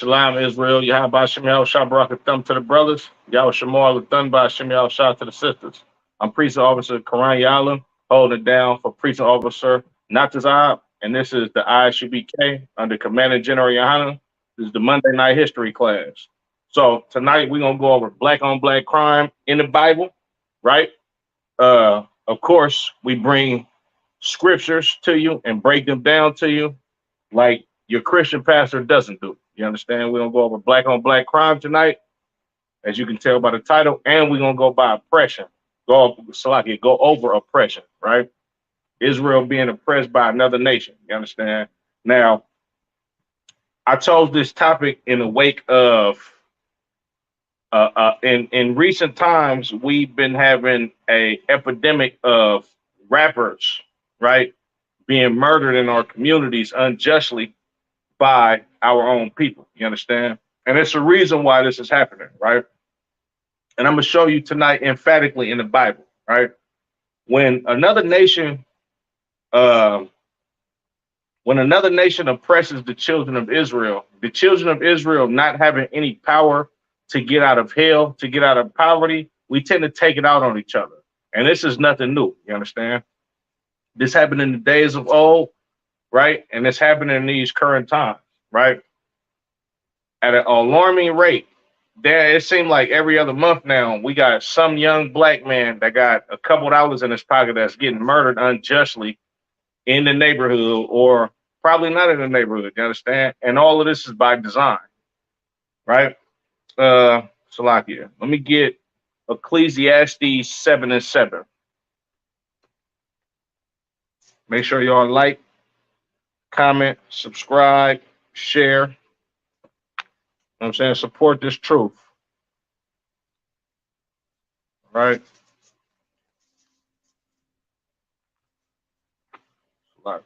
Shalom, Israel. Yahaba Shemel Shabrak Thumb to the brothers. Yahweh Shemal Thunba Shemel Shah to the sisters. I'm Priest Officer Karan Yala, holding it down for Priest Officer Natazab, and this is the ISUBK under Commander General Yohana. This is the Monday Night History class. So tonight we're gonna go over black on black crime in the Bible, right? Of course, we bring scriptures to you and break them down to you like your Christian pastor doesn't do. You understand? We're gonna go over black on black crime tonight, as you can tell by the title, and we're gonna go by oppression. Go over oppression, right? Israel being oppressed by another nation. You understand? Now, I chose this topic in the wake of in recent times we've been having a epidemic of rappers, right, being murdered in our communities unjustly by our own people. You understand? And it's a reason why this is happening, right? And I'm gonna show you tonight emphatically in the Bible, right? When another nation, uh, when another nation oppresses the children of Israel not having any power to get out of hell, to get out of poverty, we tend to take it out on each other. And this is nothing new. You understand? This happened in the days of old, right? And it's happening in these current times, right? At an alarming rate. There, it seemed like every other month now, we got some young black man that got a couple dollars in his pocket that's getting murdered unjustly in the neighborhood, or probably not in the neighborhood. You understand? And all of this is by design, right? Salakia, let me get Ecclesiastes 7:7. Make sure y'all like, comment, subscribe, share. You know what I'm saying? Support this truth. Right? Salakia.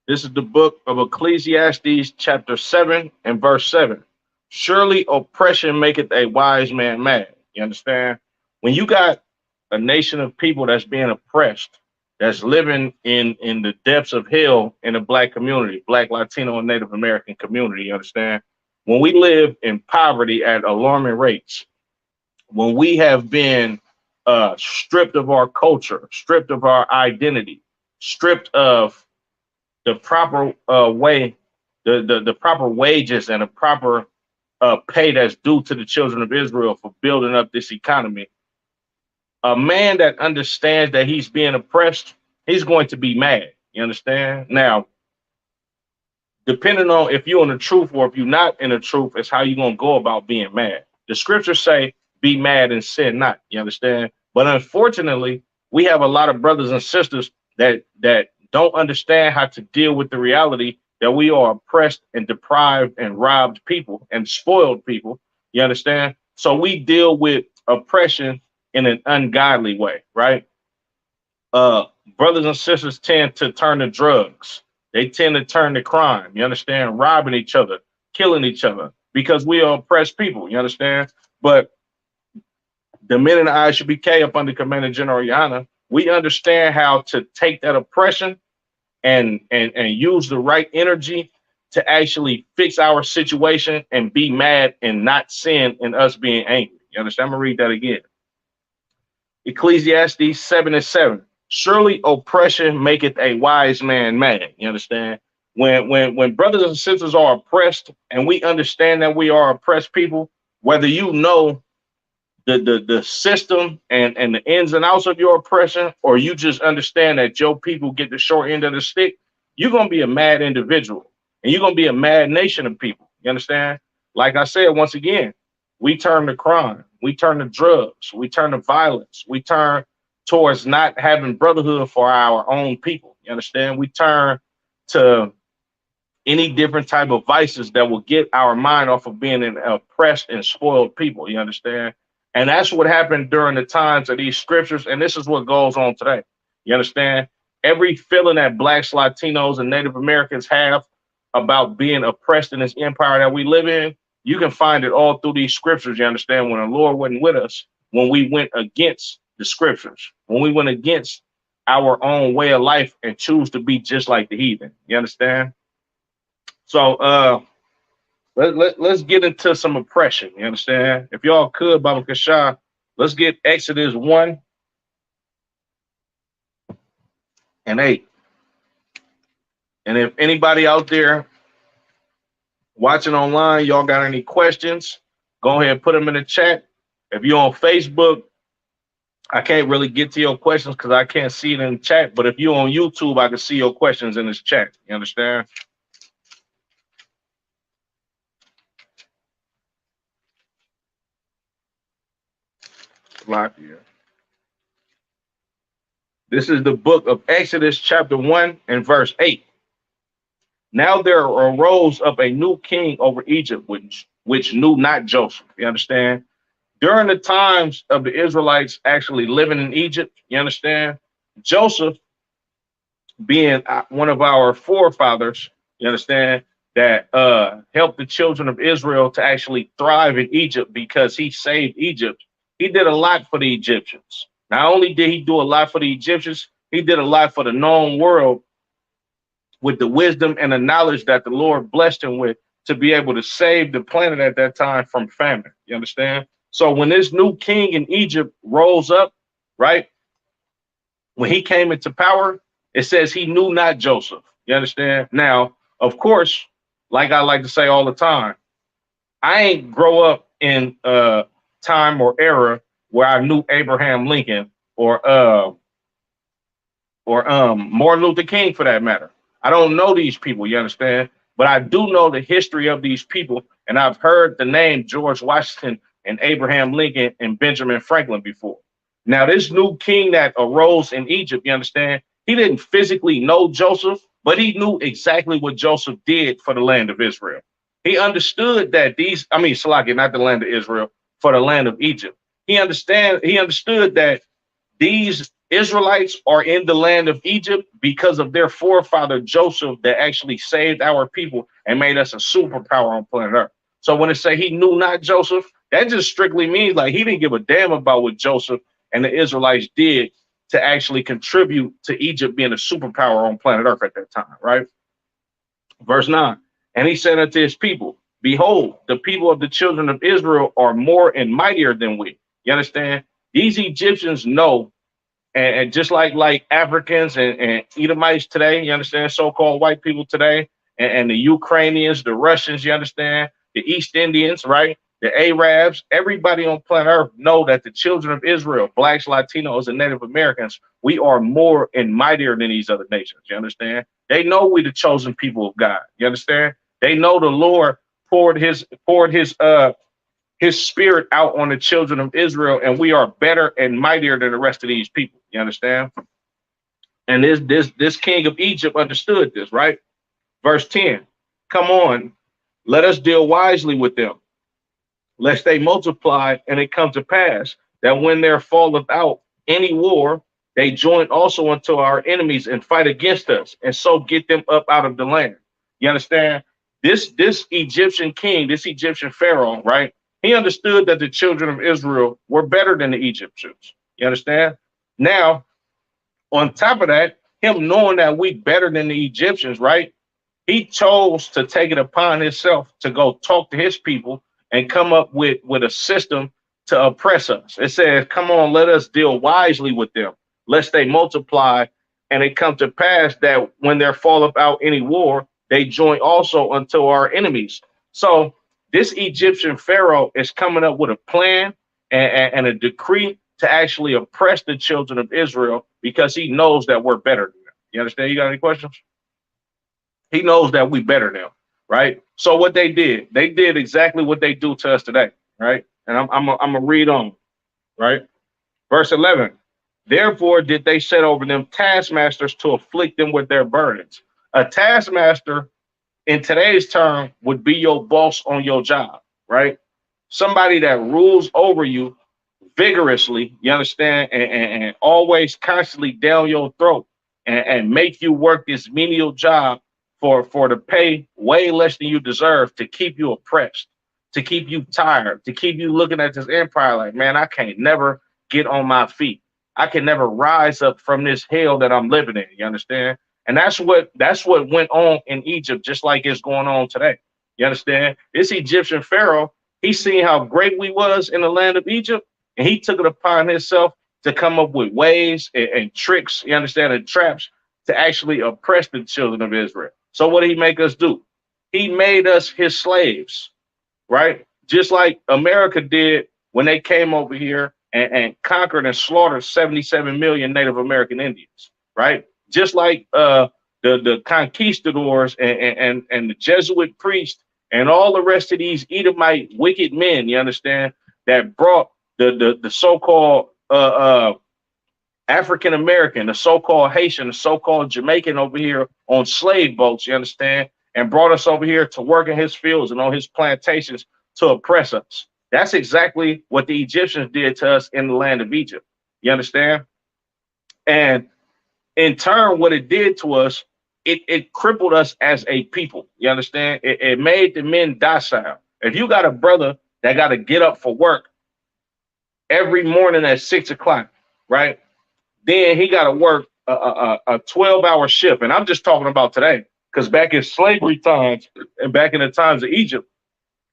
This is the book of Ecclesiastes, chapter 7 and verse 7. Surely oppression maketh a wise man mad. You understand? When you got a nation of people that's being oppressed, that's living in the depths of hell in the black community, black, Latino, and Native American community, you understand? When we live in poverty at alarming rates, when we have been stripped of our culture, stripped of our identity, stripped of the proper way, the proper wages and the proper pay that's due to the children of Israel for building up this economy. A man that understands that he's being oppressed, he's going to be mad. You understand? Now, depending on if you're in the truth or if you're not in the truth, is how you're going to go about being mad. The scriptures say, be mad and sin not. You understand? But unfortunately, we have a lot of brothers and sisters that don't understand how to deal with the reality that we are oppressed and deprived and robbed people and spoiled people. You understand? So we deal with oppression in an ungodly way, right? Brothers and sisters tend to turn to drugs. They tend to turn to crime. You understand? Robbing each other, killing each other, because we are oppressed people. You understand? But the men in the ISUBK up under Commander General Yana, we understand how to take that oppression and use the right energy to actually fix our situation and be mad and not sin in us being angry. You understand? I'm gonna read that again. Ecclesiastes 7:7. Surely oppression maketh a wise man mad. You understand? When brothers and sisters are oppressed and we understand that we are oppressed people, whether you know the system and the ins and outs of your oppression, or you just understand that your people get the short end of the stick, you're gonna be a mad individual and you're gonna be a mad nation of people. You understand? like I said, once again, we turn to crime, we turn to drugs, we turn to violence, we turn towards not having brotherhood for our own people. You understand? We turn to any different type of vices that will get our mind off of being an oppressed and spoiled people. You understand? And that's what happened during the times of these scriptures. And this is what goes on today. You understand? Every feeling that blacks, Latinos, and Native Americans have about being oppressed in this empire that we live in, you can find it all through these scriptures. You understand? When the Lord wasn't with us, when we went against the scriptures, when we went against our own way of life and choose to be just like the heathen. You understand? So let's get into some oppression. You understand? If y'all could, Baba Kasha, let's get Exodus 1 and 8. And if anybody out there watching online, y'all got any questions, go ahead and put them in the chat. If you're on Facebook, I can't really get to your questions because I can't see it in the chat. But if you're on YouTube, I can see your questions in this chat. You understand? Here. This is the book of Exodus chapter 1 and verse 8. Now there arose up a new king over Egypt, which knew not Joseph. You understand? During the times of the Israelites actually living in Egypt, you understand? Joseph being one of our forefathers, you understand, that helped the children of Israel to actually thrive in Egypt because he saved Egypt. He did a lot for the Egyptians. Not only did he do a lot for the Egyptians, he did a lot for the known world with the wisdom and the knowledge that the Lord blessed him with to be able to save the planet at that time from famine. You understand? So when this new king in Egypt rose up, right, when he came into power, it says he knew not Joseph. You understand? Now, of course, like I like to say all the time, I ain't grow up in time or era where I knew Abraham Lincoln or Martin Luther King for that matter. I don't know these people, you understand? But I do know the history of these people, and I've heard the name George Washington and Abraham Lincoln and Benjamin Franklin before. Now, this new king that arose in Egypt, you understand, he didn't physically know Joseph, but he knew exactly what Joseph did for the land of Israel. He understood that Salakia, not the land of Israel, for the land of Egypt. He understood that these Israelites are in the land of Egypt because of their forefather Joseph that actually saved our people and made us a superpower on planet Earth. So when it say he knew not Joseph, that just strictly means like he didn't give a damn about what Joseph and the Israelites did to actually contribute to Egypt being a superpower on planet Earth at that time, right? Verse 9, and he said unto his people, behold, the people of the children of Israel are more and mightier than we. You understand? These Egyptians know, and just like Africans and Edomites today, you understand, so-called white people today, and the Ukrainians, the Russians, you understand, the East Indians, right? The Arabs, everybody on planet Earth know that the children of Israel, blacks, Latinos, and Native Americans, we are more and mightier than these other nations. You understand? They know we the chosen people of God. You understand? They know the Lord poured his spirit out on the children of Israel, and we are better and mightier than the rest of these people. You understand? And this king of Egypt understood this, right? Verse 10, come on, let us deal wisely with them, lest they multiply, and it come to pass that when there falleth out any war, they join also unto our enemies and fight against us, and so get them up out of the land. You understand? This Egyptian king, this Egyptian pharaoh, right? He understood that the children of Israel were better than the Egyptians. You understand? Now, on top of that, him knowing that we better than the Egyptians, right? He chose to take it upon himself to go talk to his people and come up with a system to oppress us. It says, come on, let us deal wisely with them, lest they multiply, and it come to pass that when there falleth out any war, they join also unto our enemies. So this Egyptian pharaoh is coming up with a plan and a decree to actually oppress the children of Israel because he knows that we're better than them. You understand? You got any questions? He knows that we better than them. right? So what they did exactly what they do to us today, right? And I'm gonna read on, right? Verse 11. Therefore did they set over them taskmasters to afflict them with their burdens. A taskmaster in today's term would be your boss on your job, right? Somebody that rules over you vigorously, you understand, and always constantly down your throat and make you work this menial job for the pay way less than you deserve to keep you oppressed, to keep you tired, to keep you looking at this empire like, man, I can't never get on my feet. I can never rise up from this hell that I'm living in. You understand? And that's what went on in Egypt, just like it's going on today. You understand? This Egyptian Pharaoh, he seen how great we was in the land of Egypt, and he took it upon himself to come up with ways and tricks, you understand, and traps to actually oppress the children of Israel. So what did he make us do? He made us his slaves, right? Just like America did when they came over here and conquered and slaughtered 77 million Native American Indians, right? Just like the conquistadors and the Jesuit priests and all the rest of these Edomite wicked men, you understand, that brought the so-called African American, the so-called Haitian, the so-called Jamaican over here on slave boats, you understand, and brought us over here to work in his fields and on his plantations to oppress us. That's exactly what the Egyptians did to us in the land of Egypt. You understand? And in turn, what it did to us, it crippled us as a people. You understand? It made the men docile. If you got a brother that got to get up for work every morning at 6 o'clock, right? Then he got to work a 12-hour shift. And I'm just talking about today, because back in slavery times and back in the times of Egypt,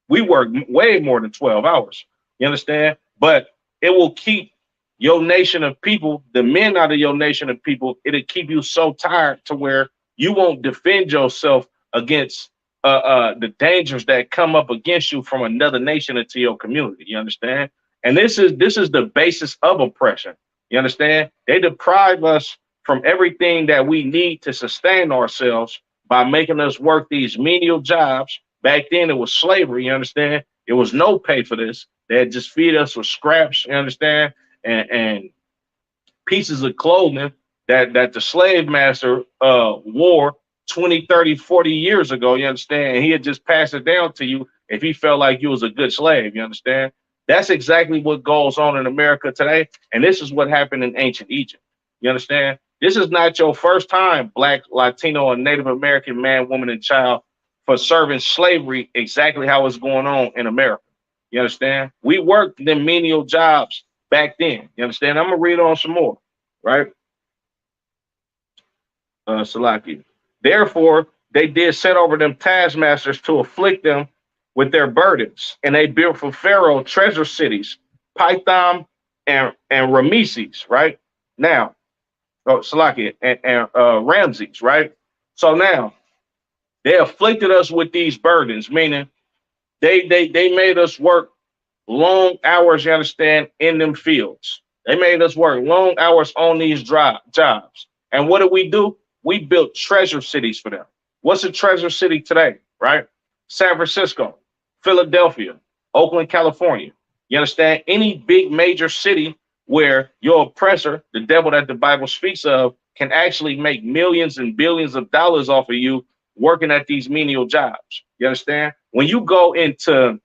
we worked way more than 12 hours. You understand? But it will keep your nation of people, the men out of your nation of people, it'll keep you so tired to where you won't defend yourself against the dangers that come up against you from another nation into your community. You understand? And this is the basis of oppression. You understand? They deprive us from everything that we need to sustain ourselves by making us work these menial jobs. Back then, it was slavery. You understand? It was no pay for this. They'd just feed us with scraps. You understand? And pieces of clothing that the slave master wore 20, 30, 40 years ago. You understand? And he had just passed it down to you if he felt like you was a good slave. You understand? That's exactly what goes on in America today. And this is what happened in ancient Egypt. You understand? This is not your first time, Black, Latino, and Native American man, woman, and child, for serving slavery exactly how it's going on in America. You understand? We worked them menial jobs back then. You understand? I'm going to read on some more, right? Salaki. Therefore, they did set over them taskmasters to afflict them with their burdens, and they built for Pharaoh treasure cities, Pithom and Rameses, right? Now, Salaki and Ramses, right? So now they afflicted us with these burdens, meaning they made us work long hours, you understand, in them fields. They made us work long hours on these jobs. And what did we do? We built treasure cities for them. What's a treasure city today, right? San Francisco, Philadelphia, Oakland, California. You understand? Any big major city where your oppressor, the devil that the Bible speaks of, can actually make millions and billions of dollars off of you working at these menial jobs. You understand? When you go into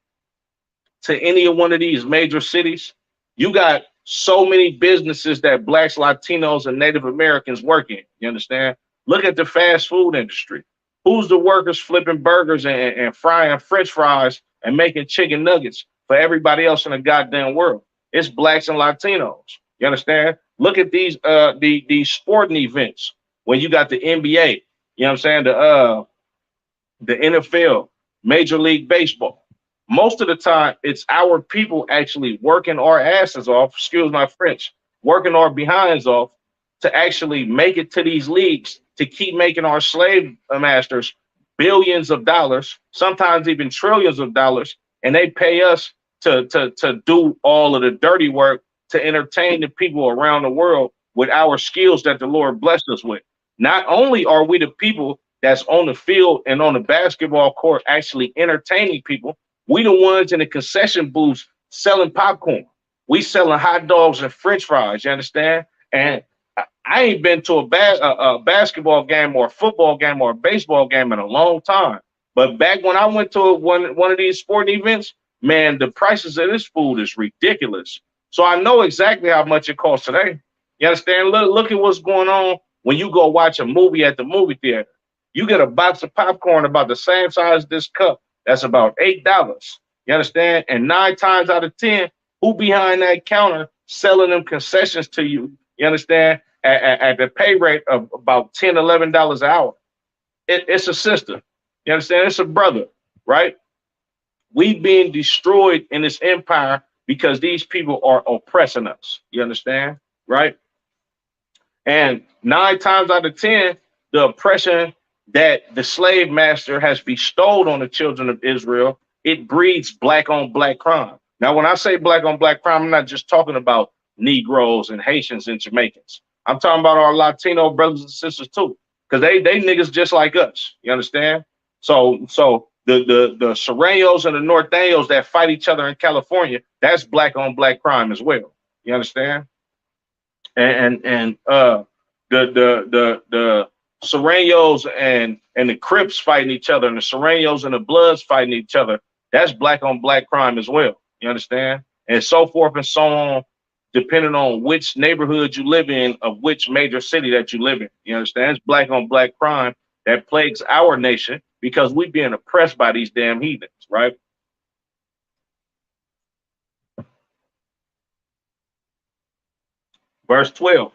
any one of these major cities, you got so many businesses that Blacks, Latinos, and Native Americans work in. You understand? Look at the fast food industry. Who's the workers flipping burgers and frying French fries and making chicken nuggets for everybody else in the goddamn world? It's Blacks and Latinos. You understand? Look at these sporting events when you got the NBA, you know what I'm saying? The NFL, Major League Baseball. Most of the time, it's our people actually working our asses off, excuse my French, working our behinds off to actually make it to these leagues, to keep making our slave masters billions of dollars, sometimes even trillions of dollars, and they pay us to do all of the dirty work to entertain the people around the world with our skills that the Lord blessed us with. Not only are we the people that's on the field and on the basketball court actually entertaining people. We the ones in the concession booths selling popcorn. We selling hot dogs and French fries. You understand? And I ain't been to a basketball game or a football game or a baseball game in a long time. But back when I went to one of these sporting events, man, the prices of this food is ridiculous. So I know exactly how much it costs today. You understand? Look at what's going on when you go watch a movie at the movie theater. You get a box of popcorn about the same size as this cup. That's about $8. You understand? And 9 times out of 10, who behind that counter selling them concessions to you? You understand? At the pay rate of about $10, $11 an hour. It's a sister. You understand? It's a brother, right? We being destroyed in this empire because these people are oppressing us. You understand? Right? And 9 times out of 10, the oppression that the slave master has bestowed on the children of Israel, it breeds black on black crime. Now, when I say black on black crime, I'm not just talking about Negroes and Haitians and Jamaicans. I'm talking about our Latino brothers and sisters too, because they niggas just like us. You understand? So the Sureños and the Norteños that fight each other in California, that's black on black crime as well. You understand? And the Sureños and the Crips fighting each other, and the Sureños and the Bloods fighting each other, that's black on black crime as well. You understand? And so forth and so on, depending on which neighborhood you live in, of which major city that you live in. You understand? It's black on black crime that plagues our nation because we're being oppressed by these damn heathens, right? Verse 12.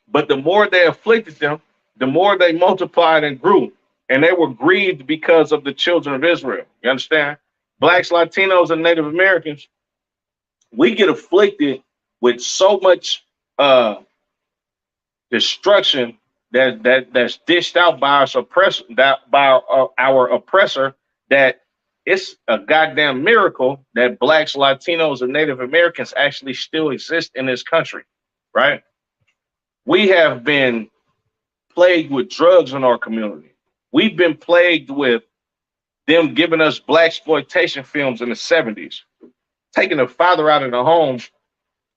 But the more they afflicted them, the more they multiplied and grew, and they were grieved because of the children of Israel. You understand? Blacks, Latinos, and Native Americans, we get afflicted with so much destruction that's dished out by our oppressor, our oppressor, that it's a goddamn miracle that Blacks, Latinos, and Native Americans actually still exist in this country, right? We have been plagued with drugs in our community. We've been plagued with them giving us black exploitation films in the 70s, taking the father out of the home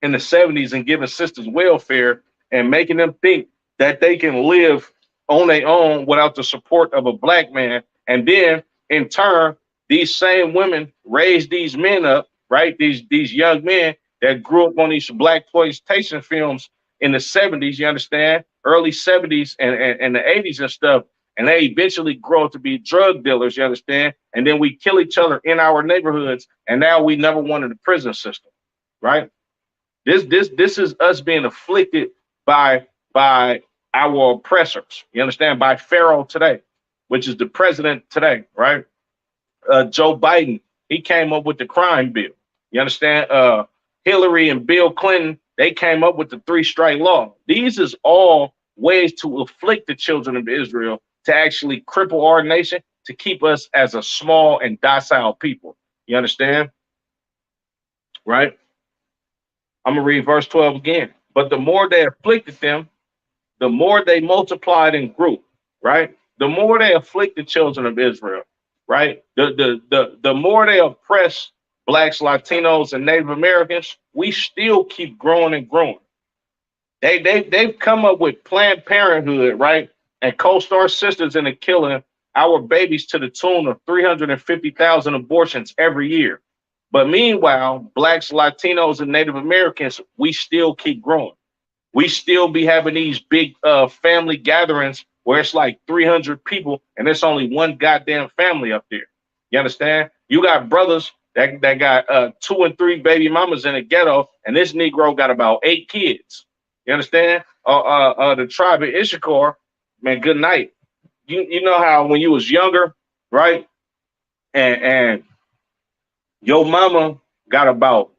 in the 70s and giving sisters welfare and making them think that they can live on their own without the support of a black man. And then in turn, these same women raise these men up, right? These young men that grew up on these black exploitation films in the 70s, you understand, early 70s and the 80s and stuff. And they eventually grow up to be drug dealers, you understand? And then we kill each other in our neighborhoods. And now we never wanted a prison system, right? This is us being afflicted by our oppressors, you understand? By Pharaoh today, which is the president today, right? Joe Biden, he came up with the crime bill. You understand? Hillary and Bill Clinton, they came up with the 3-strike law. These is all ways to afflict the children of Israel, to actually cripple our nation, to keep us as a small and docile people. You understand? Right? I'm going to read verse 12 again. But the more they afflicted them, the more they multiplied and grew, right? The more they afflict the children of Israel, right? The more they oppress Blacks, Latinos, and Native Americans, we still keep growing and growing. They've come up with Planned Parenthood, right? And co-star sisters in the killing our babies to the tune of 350,000 abortions every year. But meanwhile, Blacks, Latinos, and Native Americans, we still keep growing. We still be having these big family gatherings where it's like 300 people and it's only one goddamn family up there. You understand? You got brothers that got 2 and 3 baby mamas in the ghetto, and this Negro got about 8 kids. You understand? The tribe of Issachar, man, good night. You know how when you was younger, right? And your mama got about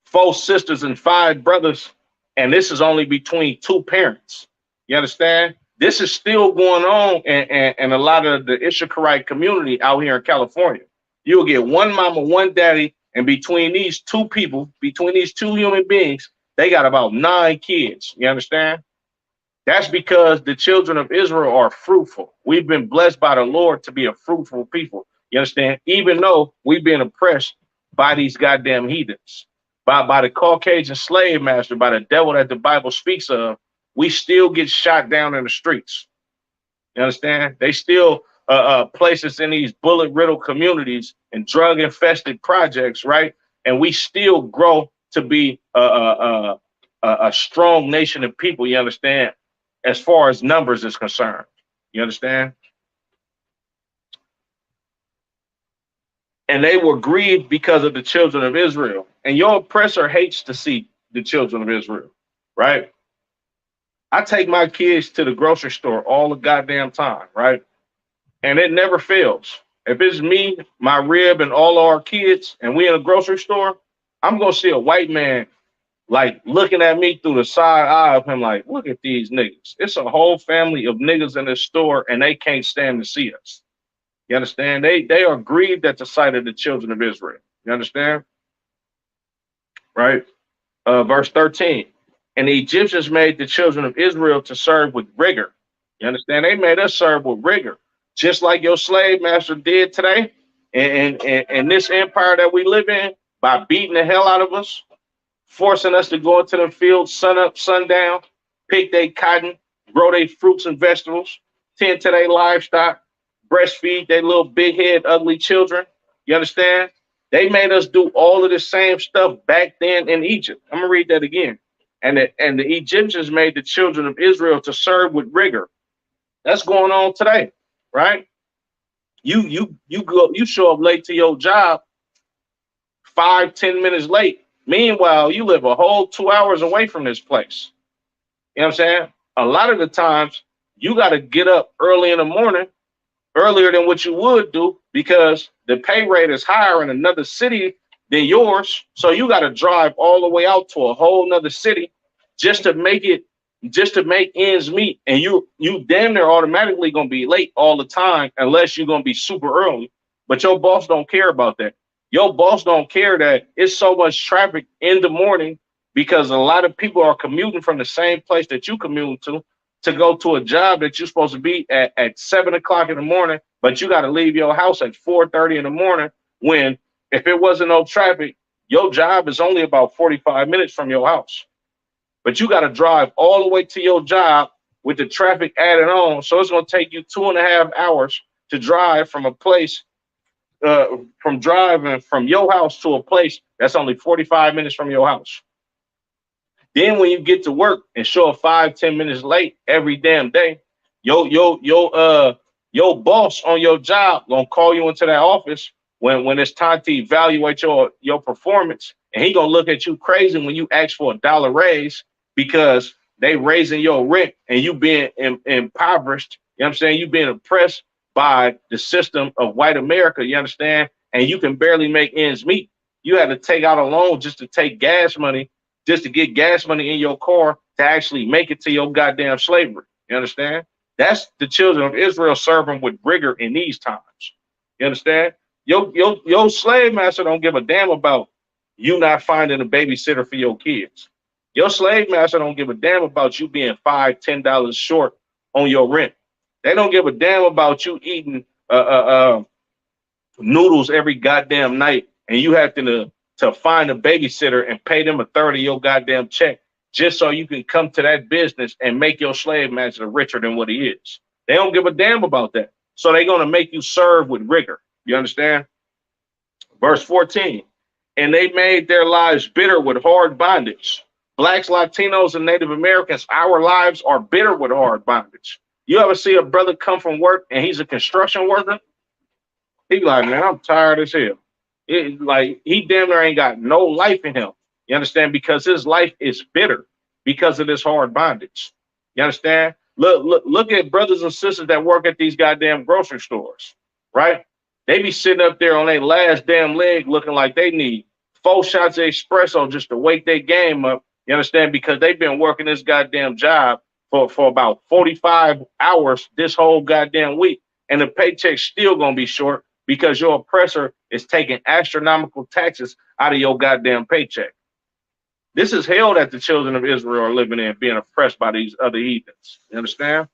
4 sisters and 5 brothers, and this is only between 2 parents. You understand? This is still going on in a lot of the Issacharite community out here in California. You'll get 1 mama, 1 daddy, and between these 2 people, between these 2 human beings, they got about 9 kids. You understand? That's because the children of Israel are fruitful. We've been blessed by the Lord to be a fruitful people. You understand? Even though we've been oppressed by these goddamn heathens, by the Caucasian slave master, by the devil that the Bible speaks of, we still get shot down in the streets. You understand? They still place us in these bullet riddled communities and drug infested projects, right? And we still grow to be a strong nation of people. You understand? As far as numbers is concerned, you understand? And they were grieved because of the children of Israel. And your oppressor hates to see the children of Israel, right? I take my kids to the grocery store all the goddamn time, right? And it never fails. If it's me, my rib, and all our kids, and we in a grocery store, I'm gonna see a white man like looking at me through the side eye of him, like, look at these niggas. It's a whole family of niggas in this store, and they can't stand to see us. You understand? They are grieved at the sight of the children of Israel. You understand? Right? Verse 13. And the Egyptians made the children of Israel to serve with rigor. You understand? They made us serve with rigor, just like your slave master did today. And this empire that we live in, by beating the hell out of us, forcing us to go into the fields sun up, sundown, pick their cotton, grow their fruits and vegetables, tend to their livestock, breastfeed their little big head, ugly children. You understand? They made us do all of the same stuff back then in Egypt. I'm gonna read that again. And the Egyptians made the children of Israel to serve with rigor. That's going on today, right? You show up late to your job, 5-10 minutes late. Meanwhile, you live a whole 2 hours away from this place. You know what I'm saying? A lot of the times you got to get up early in the morning, earlier than what you would do, because the pay rate is higher in another city than yours. So you got to drive all the way out to a whole nother city just to make ends meet. And you damn near automatically gonna be late all the time unless you're gonna be super early. But your boss don't care about that. Your boss don't care that it's so much traffic in the morning because a lot of people are commuting from the same place that you commute to go to a job that you're supposed to be at 7 o'clock in the morning, but you got to leave your house at 4:30 in the morning, when if it wasn't no traffic, your job is only about 45 minutes from your house. But you got to drive all the way to your job with the traffic added on. So it's going to take you 2.5 hours to drive from a place, from driving from your house to a place that's only 45 minutes from your house. Then when you get to work and show up 5-10 minutes late every damn day, your boss on your job gonna call you into that office when it's time to evaluate your performance, and he gonna look at you crazy when you ask for $1 raise because they raising your rent and you being impoverished. You know what I'm saying? You being oppressed by the system of white America. You understand? And you can barely make ends meet. You had to take out a loan just to take gas money, just to get gas money in your car to actually make it to your goddamn slavery. You understand? That's the children of Israel serving with rigor in these times. You understand? Your slave master don't give a damn about you not finding a babysitter for your kids. Your slave master don't give a damn about you being $5-10 short on your rent. They don't give a damn about you eating noodles every goddamn night, and you have to find a babysitter and pay them a third of your goddamn check just so you can come to that business and make your slave master richer than what he is. They don't give a damn about that. So they're going to make you serve with rigor. You understand? Verse 14. And they made their lives bitter with hard bondage. Blacks, Latinos, and Native Americans, our lives are bitter with hard bondage. You ever see a brother come from work and he's a construction worker? He be like, man, I'm tired as hell. Like, he damn near ain't got no life in him. You understand? Because his life is bitter because of this hard bondage. You understand? Look at brothers and sisters that work at these goddamn grocery stores, right? They be sitting up there on their last damn leg looking like they need 4 shots of espresso just to wake their game up. You understand? Because they've been working this goddamn job for about 45 hours this whole goddamn week. And the paycheck's still going to be short because your oppressor is taking astronomical taxes out of your goddamn paycheck. This is hell that the children of Israel are living in, being oppressed by these other heathens. You understand?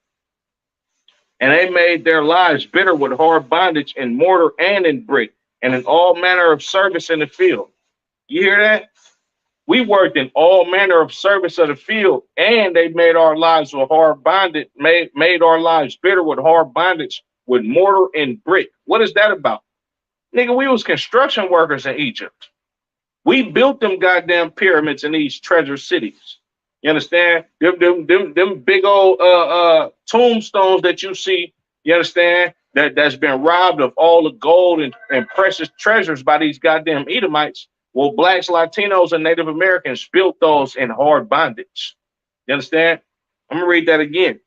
And they made their lives bitter with hard bondage in mortar and in brick, and in all manner of service in the field. You hear that? We worked in all manner of service of the field, and they made our lives with hard bondage, made our lives bitter with hard bondage with mortar and brick. What is that about? Nigga, we was construction workers in Egypt. We built them goddamn pyramids in these treasure cities. You understand? Them big old tombstones that you see, you understand, that's been robbed of all the gold and precious treasures by these goddamn Edomites. Well, blacks, Latinos, and Native Americans built those in hard bondage. You understand? I'm gonna read that again.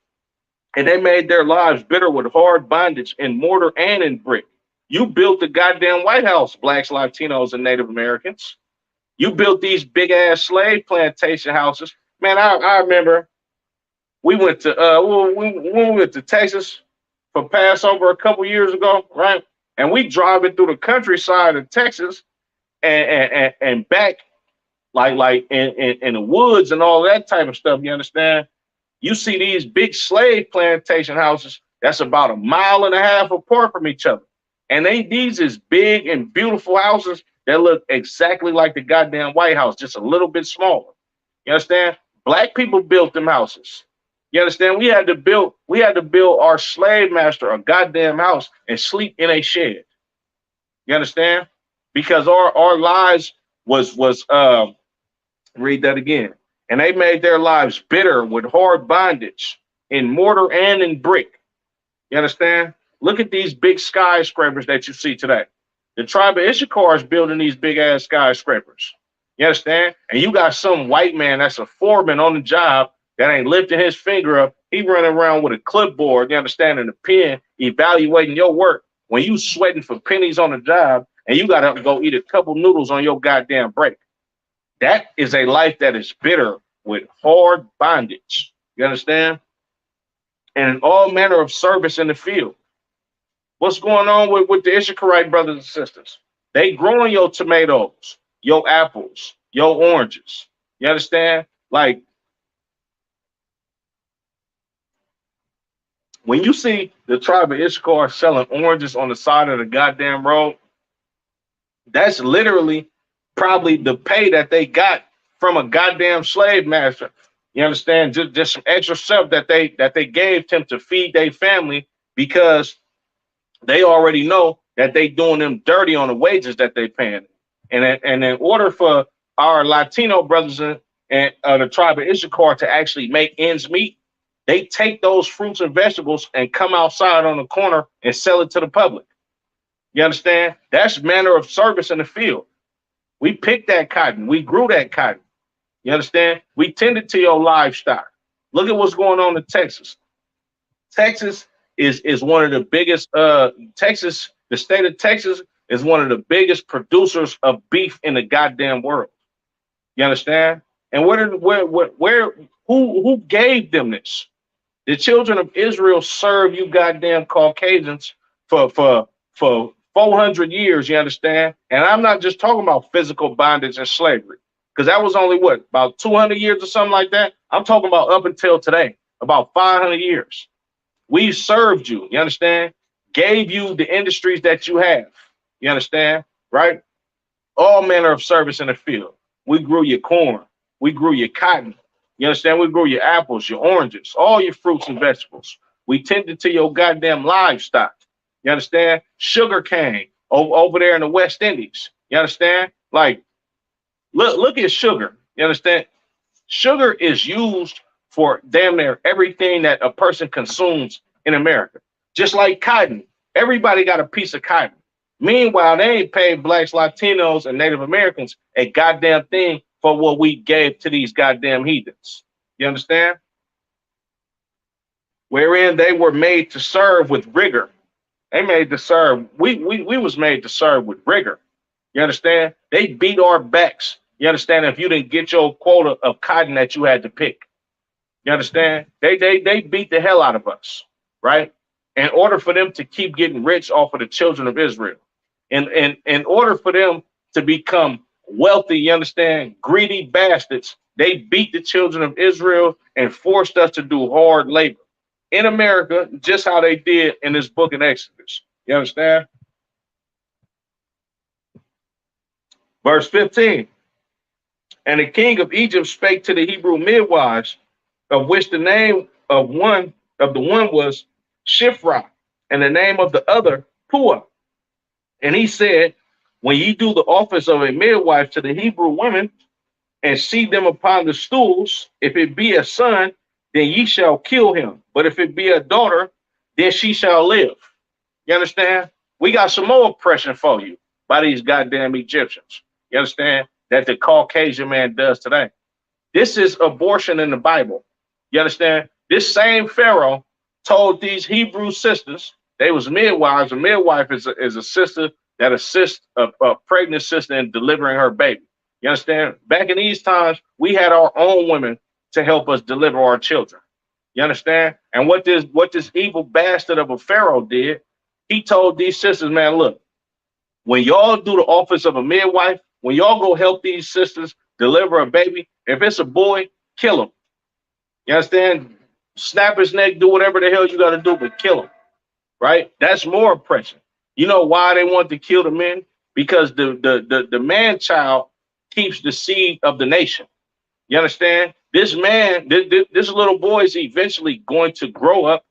And they made their lives bitter with hard bondage in mortar and in brick. You built the goddamn White House, blacks, Latinos, and Native Americans. You built these big ass slave plantation houses. Man, I remember we went to we went to Texas for Passover a couple years ago, right? And we driving through the countryside of Texas and back like in the woods and all that type of stuff. You understand? You see these big slave plantation houses that's about 1.5 miles apart from each other. And these is big and beautiful houses that look exactly like the goddamn White House, just a little bit smaller. You understand? Black people built them houses. You understand? We had to build our slave master a goddamn house and sleep in a shed. You understand? Because our lives was read that again. And they made their lives bitter with hard bondage in mortar and in brick. You understand? Look at these big skyscrapers that you see today. The tribe of Issachar is building these big ass skyscrapers. You understand? And you got some white man that's a foreman on the job that ain't lifting his finger up. He running around with a clipboard, you understand, and a pen, evaluating your work when you sweating for pennies on the job and you got to go eat a couple noodles on your goddamn break. That is a life that is bitter with hard bondage. You understand? And in all manner of service in the field. What's going on with the Issacharite brothers and sisters? They growing your tomatoes, your apples, your oranges. You understand? Like, when you see the tribe of Issachar selling oranges on the side of the goddamn road, that's literally probably the pay that they got from a goddamn slave master. You understand? Just some extra stuff that they gave him to feed their family, because they already know that they doing them dirty on the wages that they paying. And in order for our Latino brothers and the tribe of Issachar to actually make ends meet, they take those fruits and vegetables and come outside on the corner and sell it to the public. You understand? That's manner of service in the field. We picked that cotton. We grew that cotton. You understand? We tended to your livestock. Look at what's going on in Texas. Texas is one of the biggest, the state of Texas is one of the biggest producers of beef in the goddamn world. You understand? And who gave them this? The children of Israel serve you goddamn Caucasians for 400 years, you understand? And I'm not just talking about physical bondage and slavery, because that was only what, about 200 years or something like that? I'm talking about up until today, about 500 years. We served you, you understand? Gave you the industries that you have, you understand? Right? All manner of service in the field. We grew your corn. We grew your cotton. You understand? We grew your apples, your oranges, all your fruits and vegetables. We tended to your goddamn livestock. You understand? Sugar cane over there in the West Indies. You understand? Like, look at sugar. You understand? Sugar is used for damn near everything that a person consumes in America. Just like cotton. Everybody got a piece of cotton. Meanwhile, they ain't paid blacks, Latinos, and Native Americans a goddamn thing for what we gave to these goddamn heathens. You understand? Wherein they were made to serve with rigor. They made to serve. We was made to serve with rigor. You understand? They beat our backs. You understand? If you didn't get your quota of cotton that you had to pick. You understand? They beat the hell out of us, right? In order for them to keep getting rich off of the children of Israel. And in order for them to become wealthy, you understand, greedy bastards. They beat the children of Israel and forced us to do hard labor in America, just how they did in this book in Exodus. You understand? Verse 15. And the king of Egypt spake to the Hebrew midwives, of which the name of the one was Shiphrah, and the name of the other Puah. And he said, when ye do the office of a midwife to the Hebrew women, and see them upon the stools, if it be a son, then ye shall kill him. But if it be a daughter, then she shall live. You understand? We got some more oppression for you by these goddamn Egyptians. You understand? That the Caucasian man does today. This is abortion in the Bible. You understand? This same Pharaoh told these Hebrew sisters, they was midwives. A midwife is a sister that assists a pregnant sister in delivering her baby. You understand? Back in these times, we had our own women to help us deliver our children. You understand? And what this evil bastard of a Pharaoh did, he told these sisters, man, look, when y'all do the office of a midwife, when y'all go help these sisters deliver a baby, if it's a boy, kill him. You understand? Snap his neck, do whatever the hell you got to do, but kill him. Right? That's more oppression. You know why they want to kill the men? Because the man child keeps the seed of the nation. You understand? This man, this little boy is eventually going to grow up,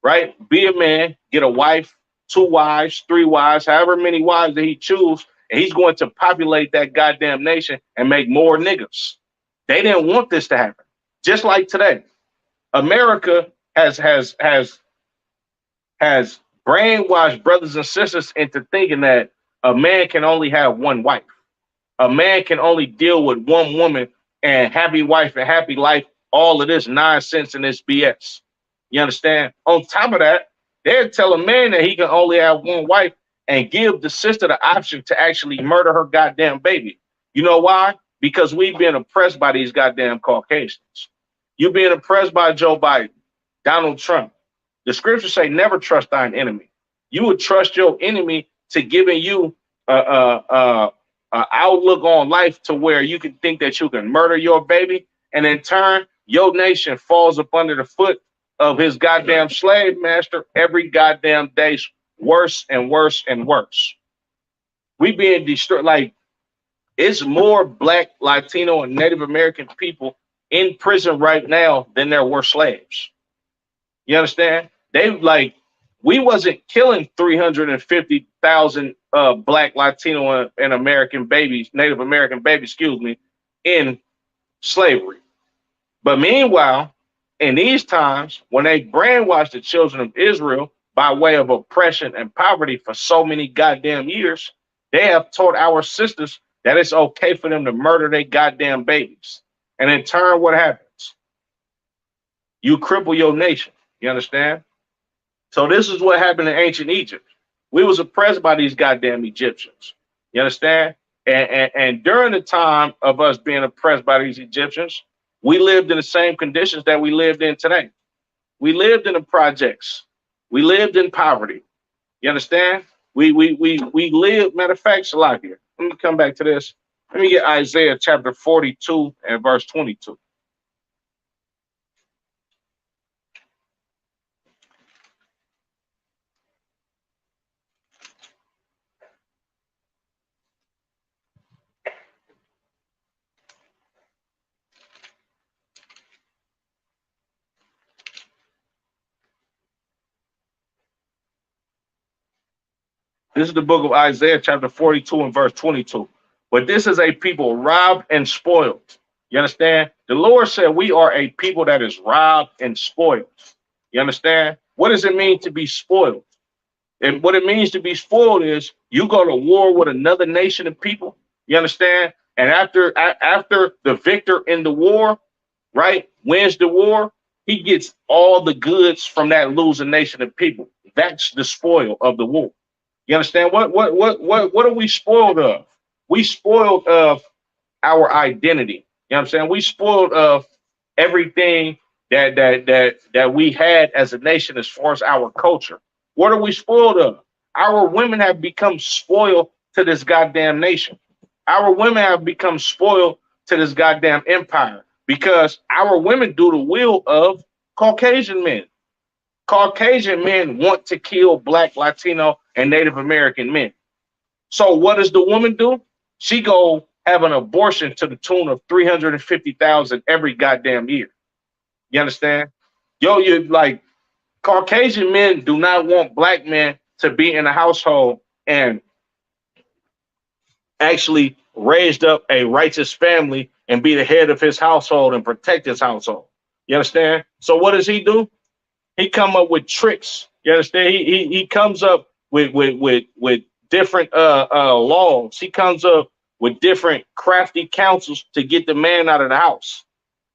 right? Be a man, get a wife, 2 wives, 3 wives, however many wives that he chooses, and he's going to populate that goddamn nation and make more niggas. They didn't want this to happen. Just like today, America has brainwashed brothers and sisters into thinking that a man can only have one wife. A man can only deal with one woman and happy wife and happy life. All of this nonsense and this BS. You understand? On top of that, they'll tell a man that he can only have one wife and give the sister the option to actually murder her goddamn baby. You know why? Because we've been oppressed by these goddamn Caucasians. You've been oppressed by Joe Biden, Donald Trump. The scriptures say never trust thine enemy. You would trust your enemy to giving you a outlook on life to where you can think that you can murder your baby, and in turn, your nation falls up under the foot of his goddamn slave master every goddamn day, worse and worse and worse. We being destroyed. Like, it's more Black, Latino, and Native American people in prison right now than there were slaves. You understand? We wasn't killing 350,000 Black, Latino, and American babies, Native American babies, in slavery. But meanwhile, in these times, when they brainwashed the children of Israel by way of oppression and poverty for so many goddamn years, they have taught our sisters that it's okay for them to murder their goddamn babies. And in turn, what happens? You cripple your nation. You understand? So this is what happened in ancient Egypt. We was oppressed by these goddamn Egyptians. You understand? And during the time of us being oppressed by these Egyptians, we lived in the same conditions that we lived in today. We lived in the projects. We lived in poverty. You understand? We lived, matter of fact, Shalakia. Let me come back to this. Let me get Isaiah chapter 42 and verse 22. This is the book of Isaiah, chapter 42 and verse 22. But this is a people robbed and spoiled. You understand? The Lord said we are a people that is robbed and spoiled. You understand? What does it mean to be spoiled? And what it means to be spoiled is you go to war with another nation of people. You understand? And after the victor in the war, right, wins the war, he gets all the goods from that losing nation of people. That's the spoil of the war. You understand? What are we spoiled of? We spoiled of our identity. You know what I'm saying? We spoiled of everything that we had as a nation as far as our culture. What are we spoiled of? Our women have become spoiled to this goddamn nation. Our women have become spoiled to this goddamn empire because our women do the will of Caucasian men. Caucasian men want to kill Black, Latino, and Native American men. So what does the woman do? She go have an abortion to the tune of 350,000 every goddamn year. You understand? Yo, you like Caucasian men do not want Black men to be in a household and actually raised up a righteous family and be the head of his household and protect his household. You understand? So what does he do? He come up with tricks. You understand? He comes up with different laws. He comes up with different crafty counsels to get the man out of the house.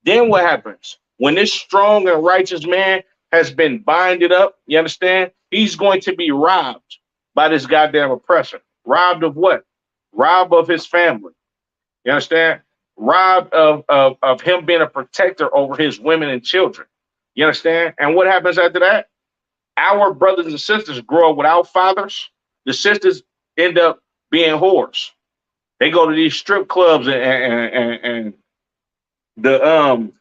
Then what happens? When this strong and righteous man has been binded up, you understand? He's going to be robbed by this goddamn oppressor. Robbed of what? Robbed of his family. You understand? Robbed of him being a protector over his women and children. You understand? And what happens after that? Our brothers and sisters grow up without fathers. The sisters end up being whores. They go to these strip clubs and the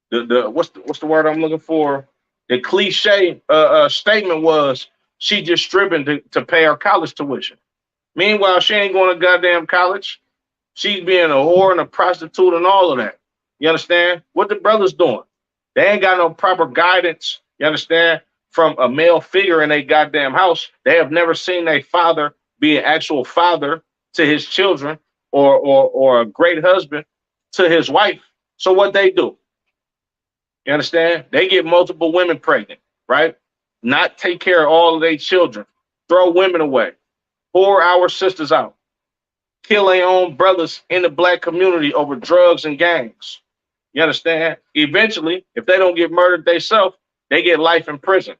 what's the word I'm looking for? The cliche statement was she just stripping to pay her college tuition. Meanwhile, she ain't going to goddamn college. She's being a whore and a prostitute and all of that. You understand? What the brothers doing? They ain't got no proper guidance, you understand, from a male figure in a goddamn house. They have never seen a father be an actual father to his children or a great husband to his wife. So what they do? You understand? They get multiple women pregnant, right? Not take care of all of their children, throw women away, pour our sisters out, kill their own brothers in the Black community over drugs and gangs. You understand? Eventually, if they don't get murdered themselves, they get life in prison.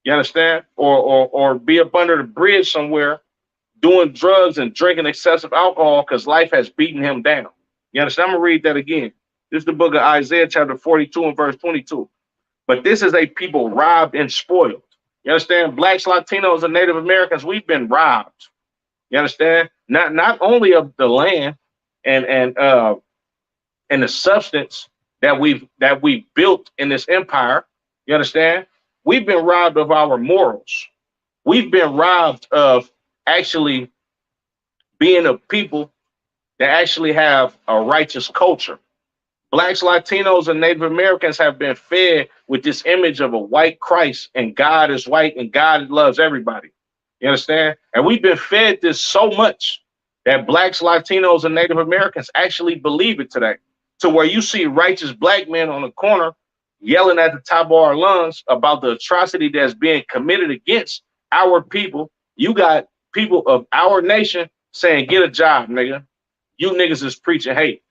You understand? Or be up under the bridge somewhere doing drugs and drinking excessive alcohol because life has beaten him down. You understand? I'm going to read that again. This is the book of Isaiah, chapter 42 and verse 22. But this is a people robbed and spoiled. You understand? Blacks, Latinos, and Native Americans, we've been robbed. You understand? Not only of the land and the substance that we've built in this empire. You understand? We've been robbed of our morals. We've been robbed of actually being a people that actually have a righteous culture. Blacks, Latinos, and Native Americans have been fed with this image of a white Christ, and God is white and God loves everybody. You understand? And we've been fed this so much that Blacks, Latinos, and Native Americans actually believe it today, to where you see righteous Black men on the corner yelling at the top of our lungs about the atrocity that's being committed against our people. You got people of our nation saying, get a job, nigga. You niggas is preaching hate.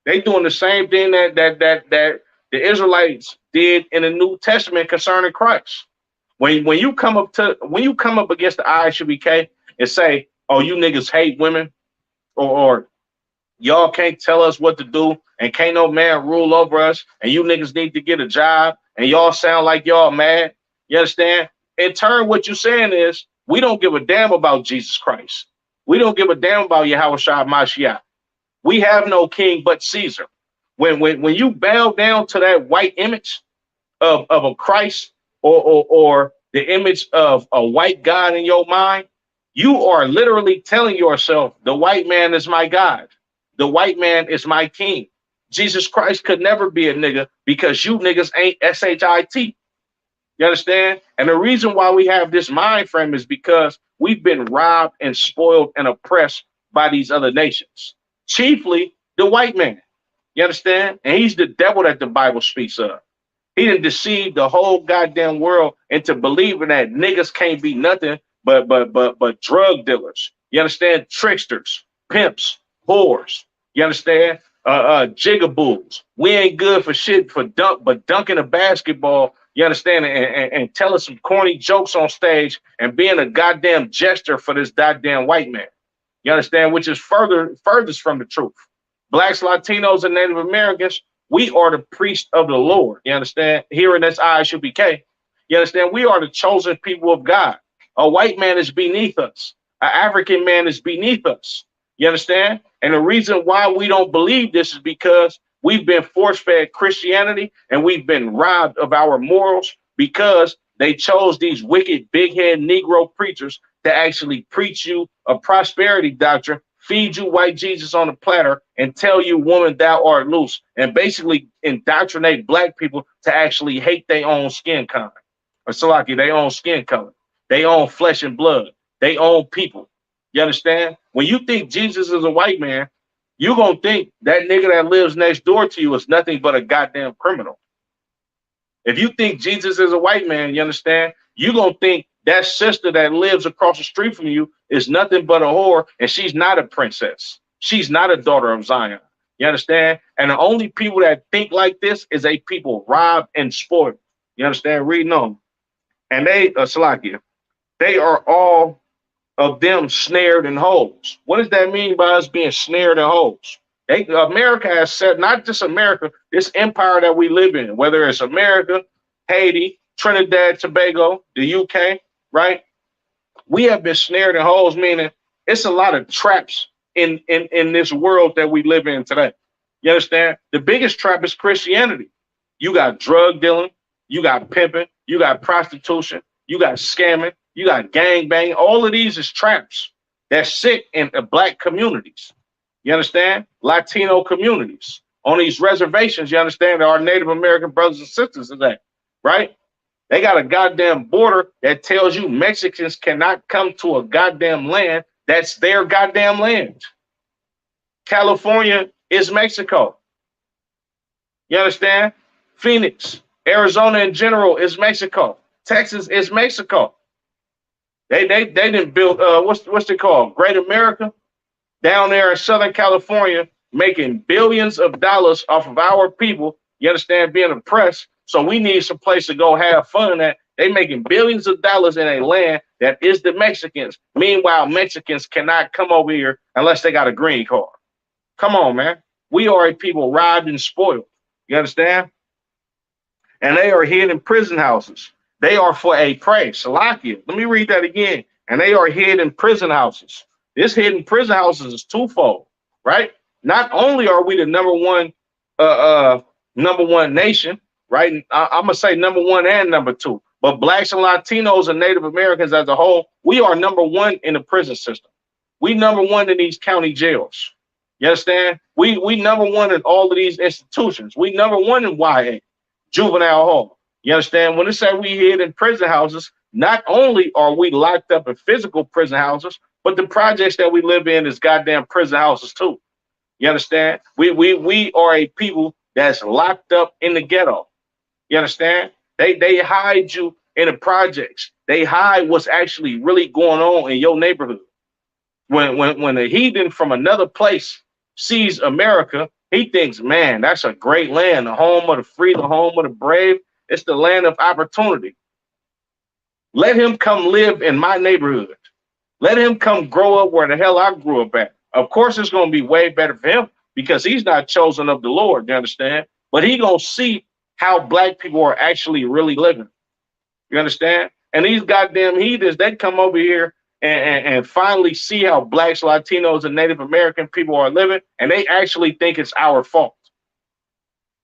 They doing the same thing that the Israelites did in the New Testament concerning Christ. When you come up against the ISUBK and say, oh, you niggas hate women, or y'all can't tell us what to do, and can't no man rule over us, and you niggas need to get a job, and y'all sound like y'all mad. You understand? In turn, what you're saying is, we don't give a damn about Jesus Christ. We don't give a damn about Yahushua Mashiach. We have no king but Caesar. When you bow down to that white image of a Christ or the image of a white God in your mind, you are literally telling yourself, the white man is my God. The white man is my king. Jesus Christ could never be a nigga because you niggas ain't SHIT. You understand? And the reason why we have this mind frame is because we've been robbed and spoiled and oppressed by these other nations, chiefly the white man. You understand? And he's the devil that the Bible speaks of. He done deceived the whole goddamn world into believing that niggas can't be nothing but drug dealers. You understand? Tricksters, pimps, whores. You understand? Jigaboos. We ain't good for shit but dunking a basketball. You understand? And telling some corny jokes on stage and being a goddamn jester for this goddamn white man. You understand? Which is furthest from the truth. Blacks, Latinos, and Native Americans, we are the priest of the Lord. You understand? Here in this ISUBK. You understand? We are the chosen people of God. A white man is beneath us. An African man is beneath us. You understand? And the reason why we don't believe this is because we've been force-fed Christianity and we've been robbed of our morals because they chose these wicked, big-head Negro preachers to actually preach you a prosperity doctrine, feed you white Jesus on a platter, and tell you, woman, thou art loose, and basically indoctrinate black people to actually hate their own skin color. Or Salaki, their own skin color. They own flesh and blood. They own people. You understand? When you think Jesus is a white man, you're going to think that nigga that lives next door to you is nothing but a goddamn criminal. If you think Jesus is a white man, you understand? You're going to think that sister that lives across the street from you is nothing but a whore, and she's not a princess. She's not a daughter of Zion. You understand? And the only people that think like this is a people robbed and spoiled. You understand? Reading on. And they, Salakia, they are all of them snared in holes. What does that mean by us being snared in holes? America has said, not just America, this empire that we live in, whether it's America, Haiti, Trinidad, Tobago, the UK, right? We have been snared in holes, meaning it's a lot of traps in this world that we live in today. You understand? The biggest trap is Christianity. You got drug dealing, you got pimping, you got prostitution, you got scamming, you got gang banging. All of these is traps that sit in the black communities. You understand? Latino communities on these reservations. You understand? There are Native American brothers and sisters today, right? They got a goddamn border that tells you Mexicans cannot come to a goddamn land that's their goddamn land. California is Mexico. You understand? Phoenix, Arizona in general is Mexico. Texas is Mexico. They didn't build what's it called? Great America down there in Southern California, making billions of dollars off of our people. You understand? Being oppressed. So we need some place to go have fun at. They making billions of dollars in a land that is the Mexicans. Meanwhile, Mexicans cannot come over here unless they got a green card. Come on, man. We are a people robbed and spoiled. You understand? And they are hid in prison houses. They are for a prey. Salakia. Let me read that again. And they are hid in prison houses. This hidden prison houses is twofold, right? Not only are we the number one nation, right? I'm gonna say number one and number two, but blacks and Latinos and Native Americans as a whole, we are number one in the prison system. We number one in these county jails. You understand? We number one in all of these institutions. We number one in YA, juvenile hall. You understand? When they say we hid in prison houses, not only are we locked up in physical prison houses, but the projects that we live in is goddamn prison houses too. You understand? We are a people that's locked up in the ghetto. You understand? They hide you in the projects. They hide what's actually really going on in your neighborhood. When a heathen from another place sees America, he thinks, man, that's a great land, the home of the free, the home of the brave. It's the land of opportunity. Let him come live in my neighborhood. Let him come grow up where the hell I grew up at. Of course, it's going to be way better for him because he's not chosen of the Lord, you understand? But he going to see how black people are actually really living. You understand? And these goddamn heathens, they come over here and finally see how blacks, Latinos, and Native American people are living, and they actually think it's our fault.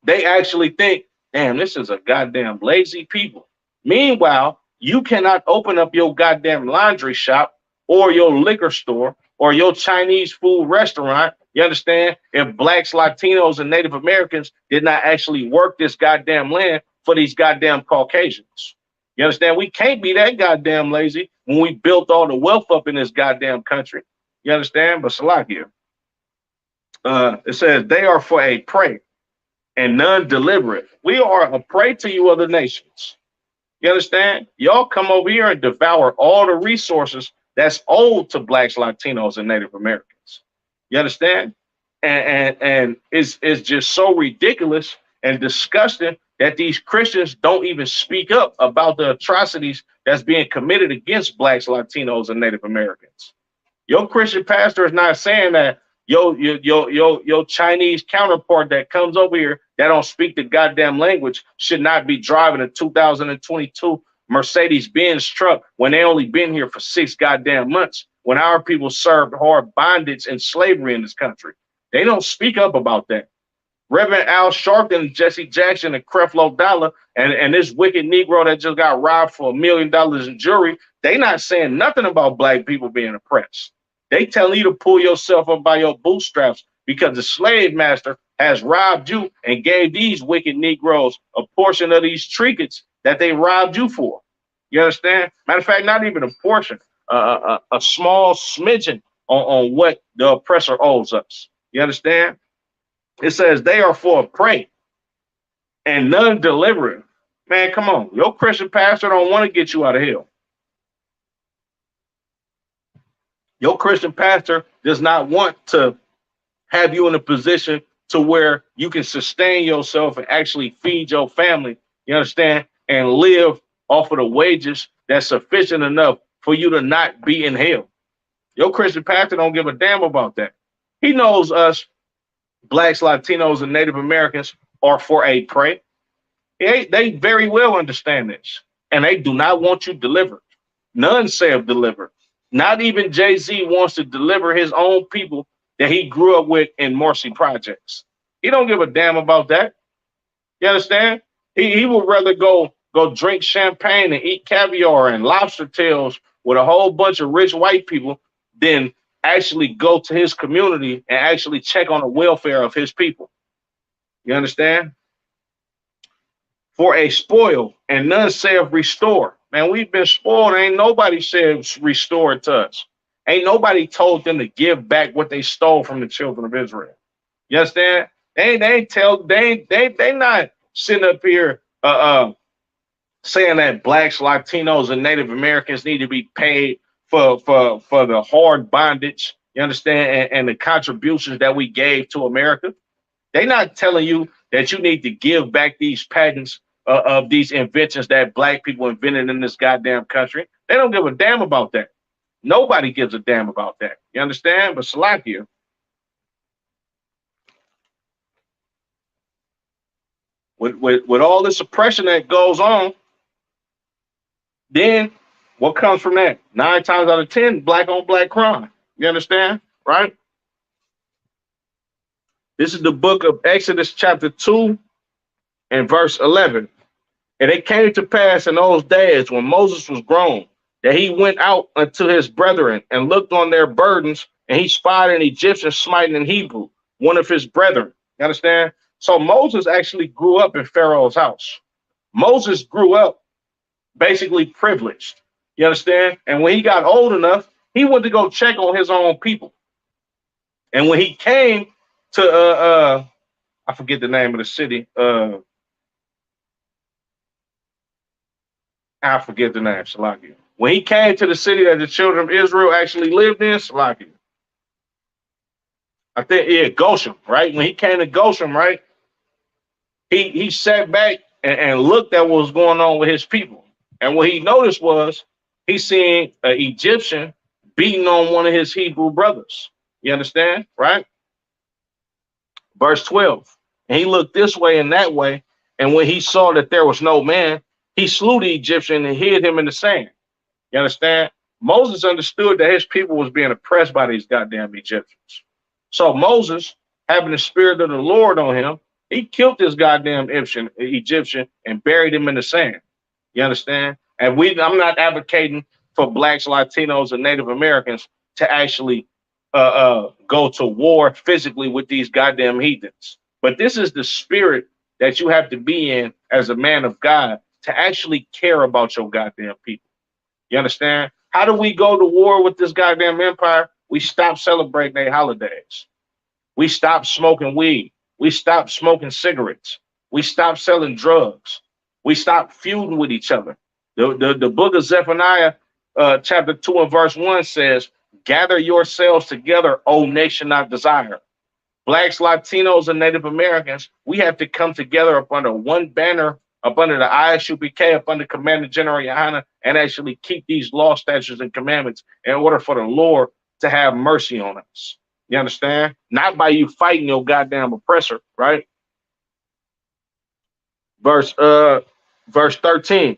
They actually think, damn, this is a goddamn lazy people. Meanwhile, you cannot open up your goddamn laundry shop or your liquor store or your Chinese food restaurant, you understand, if blacks, Latinos, and Native Americans did not actually work this goddamn land for these goddamn Caucasians. You understand? We can't be that goddamn lazy when we built all the wealth up in this goddamn country. You understand? But Salakia, it says, they are for a prey and none deliberate. We are a prey to you other nations. You understand? Y'all come over here and devour all the resources that's owed to blacks, Latinos, and Native Americans. You understand? And it's just so ridiculous and disgusting that these Christians don't even speak up about the atrocities that's being committed against blacks, Latinos, and Native Americans. Your Christian pastor is not saying that your Chinese counterpart that comes over here that don't speak the goddamn language should not be driving a 2022 Mercedes-Benz truck when they only been here for 6 goddamn months. when our people served hard bondage and slavery in this country. They don't speak up about that. Reverend Al Sharpton, Jesse Jackson, and Creflo Dollar, and this wicked Negro that just got robbed for $1 million in jewelry, they not saying nothing about black people being oppressed. They telling you to pull yourself up by your bootstraps because the slave master has robbed you and gave these wicked Negroes a portion of these trinkets that they robbed you for. You understand? Matter of fact, not even a portion, a small smidgen on what the oppressor owes us. You understand? It says they are for a prey and none delivering. Man, come on. Your Christian pastor don't want to get you out of hell. Your Christian pastor does not want to have you in a position to where you can sustain yourself and actually feed your family, you understand, and live off of the wages that's sufficient enough for you to not be in hell. Your Christian pastor don't give a damn about that. He knows us Blacks, Latinos, and Native Americans are for a prey. They very well understand this, and they do not want you delivered. None say delivered. Not even Jay-Z wants to deliver his own people that he grew up with in Marcy Projects. He don't give a damn about that. You understand? He would rather go drink champagne and eat caviar and lobster tails with a whole bunch of rich white people than actually go to his community and actually check on the welfare of his people. You understand? For a spoil, and none saith restore. Man, we've been spoiled. Ain't nobody said restore it to us. Ain't nobody told them to give back what they stole from the children of Israel. You understand? They not sitting up here saying that Blacks, Latinos, and Native Americans need to be paid for the hard bondage, you understand, and the contributions that we gave to America. They're not telling you that you need to give back these patents of these inventions that black people invented in this goddamn country. They don't give a damn about that. Nobody gives a damn about that. You understand? But Salakia, with all this oppression that goes on, then what comes from that? 9 times out of 10, black on black crime. You understand? Right? This is the book of Exodus chapter 2 and verse 11. And it came to pass in those days when Moses was grown, that he went out unto his brethren and looked on their burdens, and he spied an Egyptian smiting an Hebrew, one of his brethren. You understand? So Moses actually grew up in Pharaoh's house. Moses grew up basically privileged. You understand? And when he got old enough, he went to go check on his own people. And when he came to I forget the name of the city. I forget the name, Salakia. When he came to the city that the children of Israel actually lived in, Salakia. I think, yeah, Goshen, right? When he came to Goshen, right? He sat back and looked at what was going on with his people. And what he noticed was he seen an Egyptian beating on one of his Hebrew brothers. You understand? Right? Verse 12. And he looked this way and that way. And when he saw that there was no man, he slew the Egyptian and hid him in the sand. You understand? Moses understood that his people was being oppressed by these goddamn Egyptians. So Moses, having the spirit of the Lord on him, he killed this goddamn Egyptian and buried him in the sand. You understand? And I'm not advocating for blacks, Latinos, and Native Americans to actually go to war physically with these goddamn heathens. But this is the spirit that you have to be in as a man of God to actually care about your goddamn people. You understand? How do we go to war with this goddamn empire? We stop celebrating their holidays. We stop smoking weed. We stop smoking cigarettes. We stop selling drugs. We stop feuding with each other. The book of Zephaniah, chapter 2 and verse 1 says, gather yourselves together, O nation not desire. Blacks, Latinos, and Native Americans, we have to come together up under one banner, up under the ISUPK, up under Commander General Yohana, and actually keep these law, statutes, and commandments in order for the Lord to have mercy on us. You understand? Not by you fighting your goddamn oppressor, right? Verse 13.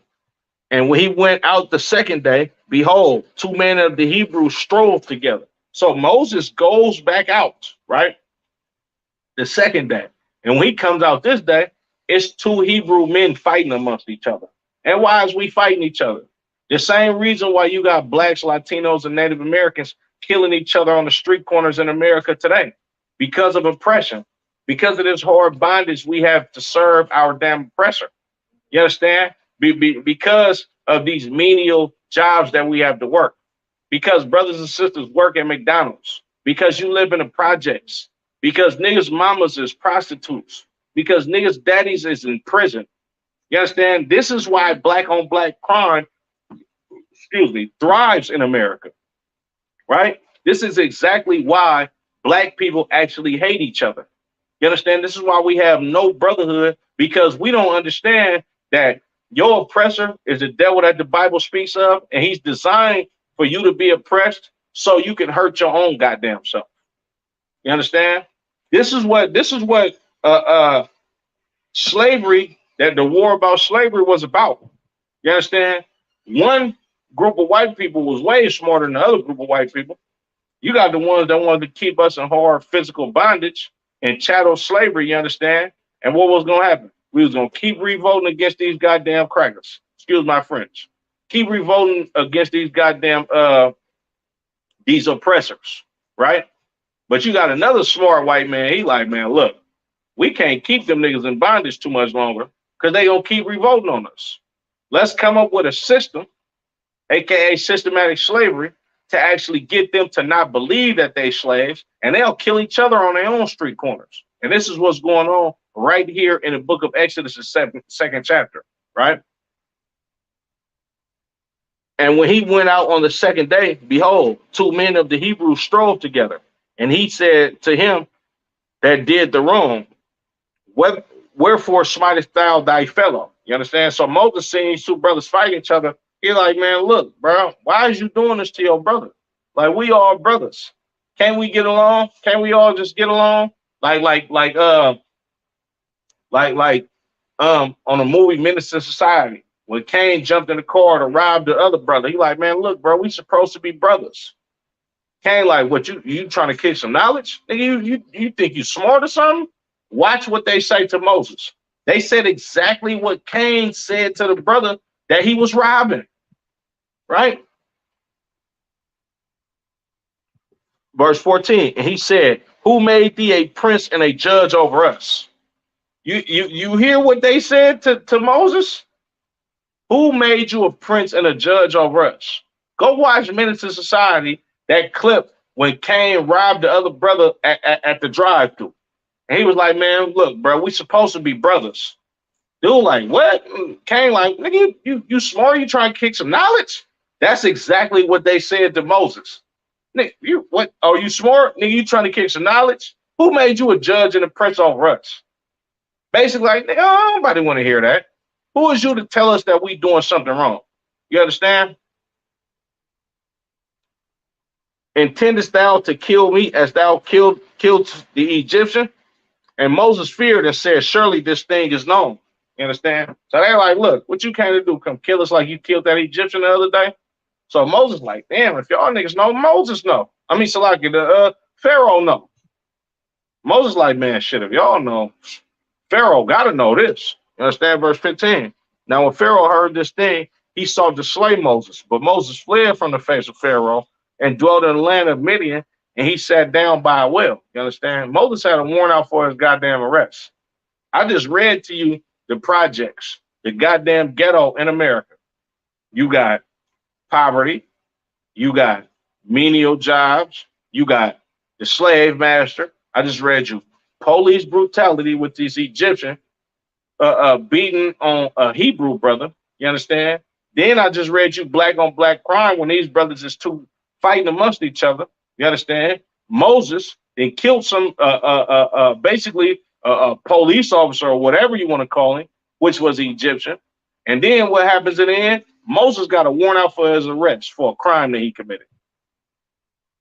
And when he went out the second day, behold, two men of the Hebrews strove together. So Moses goes back out, right? The second day. And when he comes out this day, it's two Hebrew men fighting amongst each other. And why is we fighting each other? The same reason why you got blacks, Latinos, and Native Americans killing each other on the street corners in America today because of oppression, because of this hard bondage we have to serve our damn oppressor. You understand? Because of these menial jobs that we have to work, because brothers and sisters work at McDonald's, because you live in the projects, because niggas' mamas is prostitutes, because niggas' daddies is in prison. You understand? This is why black on black crime, thrives in America, right? This is exactly why black people actually hate each other. You understand? This is why we have no brotherhood, because we don't understand that your oppressor is the devil that the Bible speaks of, and he's designed for you to be oppressed so you can hurt your own goddamn self. You understand? This is what slavery, that the war about slavery was about. You understand? One group of white people was way smarter than the other group of white people. You got the ones that wanted to keep us in hard physical bondage and chattel slavery, you understand? And what was going to happen? We was going to keep revolting against these goddamn crackers. Excuse my French. Keep revolting against these goddamn, these oppressors, right? But you got another smart white man. He like, man, look, we can't keep them niggas in bondage too much longer because they going to keep revolting on us. Let's come up with a system, aka systematic slavery, to actually get them to not believe that they slaves, and they'll kill each other on their own street corners. And this is what's going on right here in the book of Exodus, the second chapter, right? And when he went out on the second day, behold, two men of the Hebrews strove together. And he said to him that did the wrong, wherefore smitest thou thy fellow? You understand? So Moses seeing these two brothers fight each other. He's like, man, look, bro, why is you doing this to your brother? Like, we all brothers. Can't we get along? Can't we all just get along? On a movie, Menace to Society, when Cain jumped in the car to rob the other brother, he like, man, look, bro, we supposed to be brothers. Cain like, what, you trying to kick some knowledge? Nigga, you think you smart or something? Watch what they say to Moses. They said exactly what Cain said to the brother that he was robbing, right? Verse 14, and he said, who made thee a prince and a judge over us? You hear what they said to Moses? Who made you a prince and a judge over us? Go watch Menace to Society, that clip when Cain robbed the other brother at the drive-thru. And he was like, man, look, bro, we supposed to be brothers. Dude like, what? Cain like, nigga, you smart? You trying to kick some knowledge? That's exactly what they said to Moses. Nigga, what? Are you smart? Nigga, you trying to kick some knowledge? Who made you a judge and a prince over us? Basically, like, nigga, nobody want to hear that. Who is you to tell us that we doing something wrong? You understand? Intendest thou to kill me as thou killed the Egyptian? And Moses feared and said, surely this thing is known. You understand? So they're like, look, what you came to do? Come kill us like you killed that Egyptian the other day? So Moses like, damn, if y'all niggas know, Moses know. I mean, so like the Pharaoh know. Moses like, man, shit, if y'all know, Pharaoh got to know this. You understand? Verse 15. Now, when Pharaoh heard this thing, he sought to slay Moses. But Moses fled from the face of Pharaoh and dwelt in the land of Midian, and he sat down by a well. You understand? Moses had a warrant out for his goddamn arrest. I just read to you the projects, the goddamn ghetto in America. You got poverty. You got menial jobs. You got the slave master. I just read you police brutality with this Egyptian beating on a Hebrew brother. You understand? Then I just read you black on black crime when these brothers is two fighting amongst each other. You understand? Moses, they killed some basically a police officer or whatever you want to call him, which was Egyptian. And then what happens in the end? Moses got a warrant out for his arrest for a crime that he committed.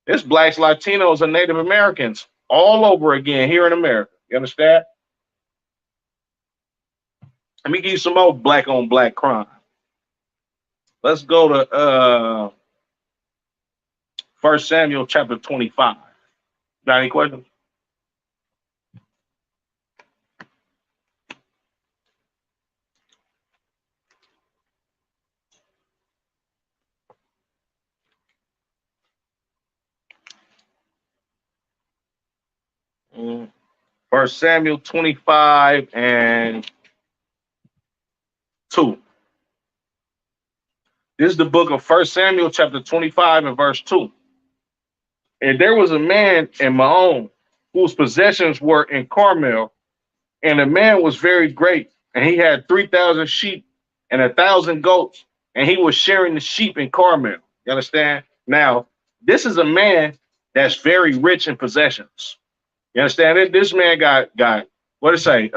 It's blacks, Latinos, and Native Americans all over again here in America. You understand? Let me give you some more black on black crime. Let's go to 1 Samuel chapter 25. Got any questions? Mm. 1 Samuel 25 and 2. This is the book of 1 Samuel chapter 25 and verse 2. And there was a man in Maon whose possessions were in Carmel, and the man was very great, and he had 3,000 sheep and 1,000 goats, and he was sharing the sheep in Carmel. You understand? Now, this is a man that's very rich in possessions. You understand? This man got what to say?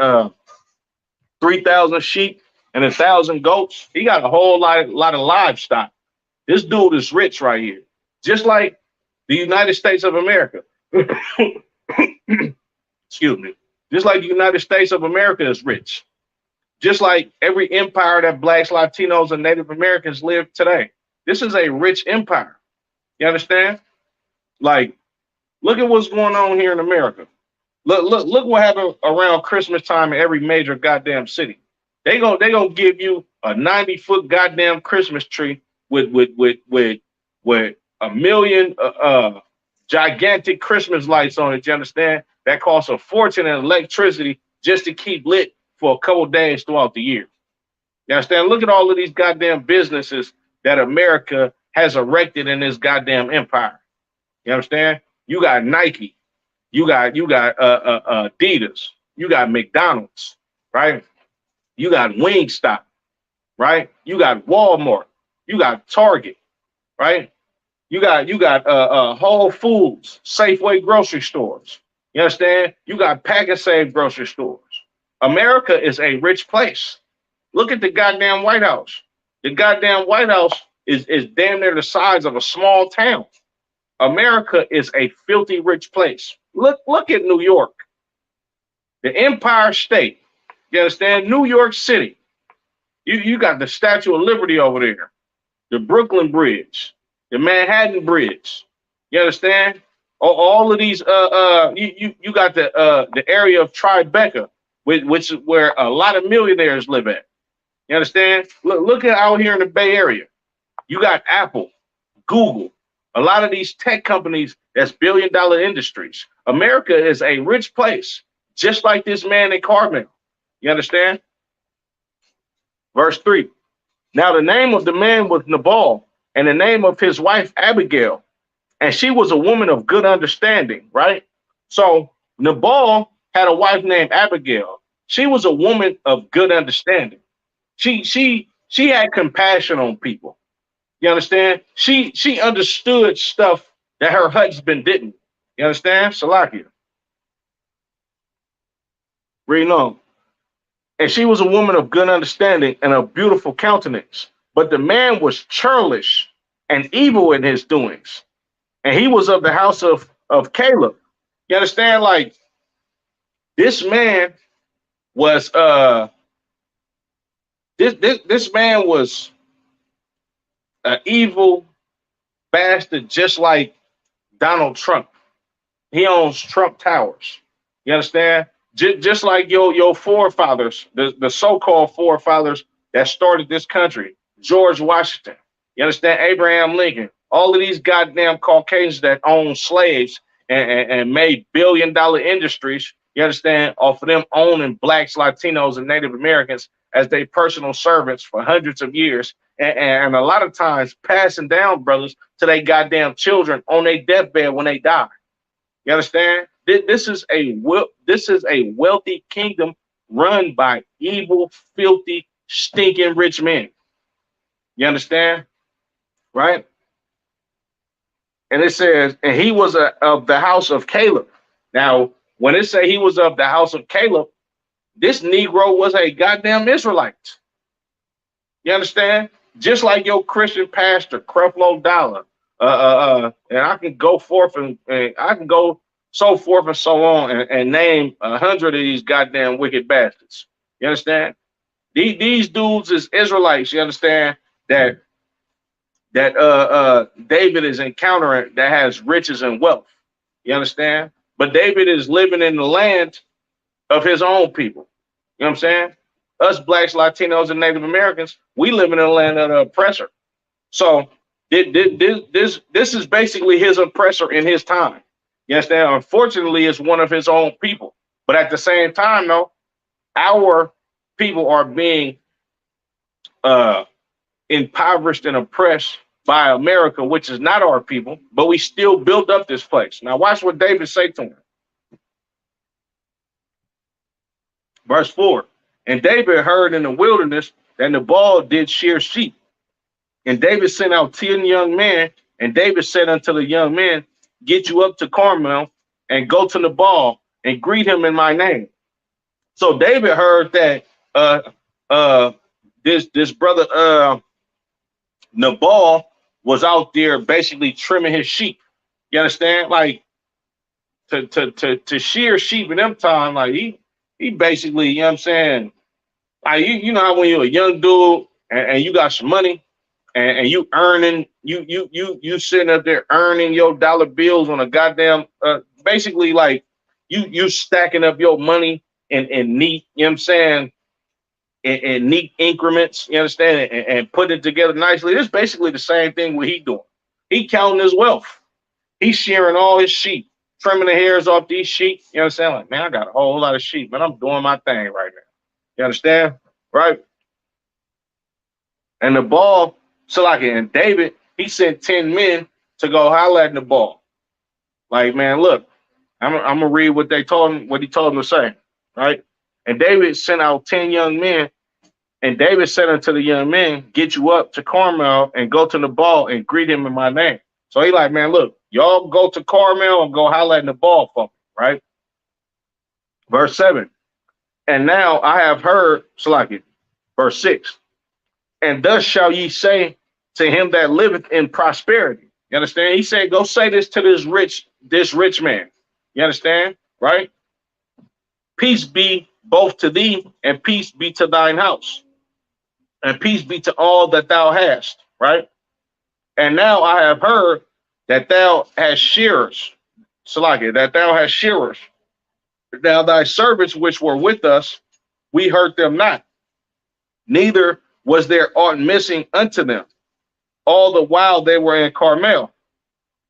3,000 sheep and 1,000 goats. He got a whole lot of livestock. This dude is rich right here, just like the United States of America. Excuse me. Just like the United States of America is rich. Just like every empire that blacks, Latinos, and Native Americans live today. This is a rich empire. You understand? Like, look at what's going on here in America. Look what happened around Christmas time in every major goddamn city. They gonna give you a 90-foot goddamn Christmas tree with a million gigantic Christmas lights on it. You understand? That costs a fortune in electricity just to keep lit for a couple days throughout the year. You understand? Look at all of these goddamn businesses that America has erected in this goddamn empire. You understand? You got Nike, you got Adidas, you got McDonald's, right? You got Wingstop, right? You got Walmart, you got Target, right? You got Whole Foods, Safeway grocery stores. You understand? You got Pack and Save grocery stores. America is a rich place. Look at the goddamn White House. The goddamn White House is damn near the size of a small town. America is a filthy rich place. Look at New York, the Empire State. You understand? New York City. You got the Statue of Liberty over there, the Brooklyn Bridge, the Manhattan Bridge. You understand? All of these. You got the area of Tribeca, which is where a lot of millionaires live at. You understand? Look at out here in the Bay Area. You got Apple, Google, a lot of these tech companies that's billion-dollar industries. America is a rich place, just like this man in Carmel. You understand? Verse 3. Now the name of the man was Nabal, and the name of his wife Abigail, and she was a woman of good understanding, right? So Nabal had a wife named Abigail. She was a woman of good understanding. She had compassion on people. You understand? She understood stuff that her husband didn't. You understand? Salakia. Read on. And she was a woman of good understanding and a beautiful countenance. But the man was churlish and evil in his doings. And he was of the house of Caleb. You understand? Like, this man was this man was an evil bastard, just like Donald Trump. He owns Trump Towers. You understand? Just like your forefathers, the so-called forefathers that started this country, George Washington. You understand? Abraham Lincoln. All of these goddamn Caucasians that own slaves and made billion-dollar industries. You understand? Off of them owning blacks, Latinos, and Native Americans as their personal servants for hundreds of years, and a lot of times passing down brothers to their goddamn children on their deathbed when they die. You understand? This is a wealthy kingdom run by evil, filthy, stinking rich men. You understand? Right? And it says, and he was of the house of Caleb. Now, when it say he was of the house of Caleb, this Negro was a goddamn Israelite. You understand? Just like your Christian pastor, Creflo Dollar. And I can go forth and I can go so forth and so on and name 100 of these goddamn wicked bastards. You understand? These dudes is Israelites, you understand, that David is encountering that has riches and wealth. You understand? But David is living in the land of his own people. You know what I'm saying? Us blacks, Latinos, and Native Americans, we live in the land of the oppressor. So this is basically his oppressor in his time. You understand? Unfortunately, it's one of his own people. But at the same time, though, our people are being impoverished and oppressed by America, which is not our people, but we still built up this place. Now watch what David say to him. Verse 4. And David heard in the wilderness that Nabal did shear sheep. And David sent out 10 young men, and David said unto the young men, get you up to Carmel and go to Nabal and greet him in my name. So David heard that this brother Nabal was out there basically trimming his sheep. You understand? Like to shear sheep in them time, like he basically, you know what I'm saying? Like you know how when you're a young dude and you got some money and you earning, you sitting up there earning your dollar bills on a goddamn basically like you stacking up your money in neat, you know what I'm saying, in neat increments, you understand, and putting it together nicely. It's basically the same thing what he doing. He counting his wealth. He's shearing all his sheep, trimming the hairs off these sheep. You understand? Like, man, I got a whole lot of sheep, man. I'm doing my thing right now. You understand? Right? And Nabal, so like, and David, he sent 10 men to go holler at Nabal. Like, man, look, I'm gonna read what they told him, what he told him to say, right? And David sent out 10 young men, and David said unto the young men, get you up to Carmel and go to Nabal and greet him in my name. So he like, man, look, y'all go to Carmel and go holler at Nabal for me, right? Verse 7. And now I have heard, Salaki, verse 6. And thus shall ye say to him that liveth in prosperity. You understand? He said, go say this to this rich man. You understand? Right? Peace be both to thee, and peace be to thine house, and peace be to all that thou hast, right? And now I have heard that thou hast shearers, Salaki, that thou hast shearers. Now thy servants which were with us, we hurt them not, neither was there aught missing unto them, all the while they were in Carmel.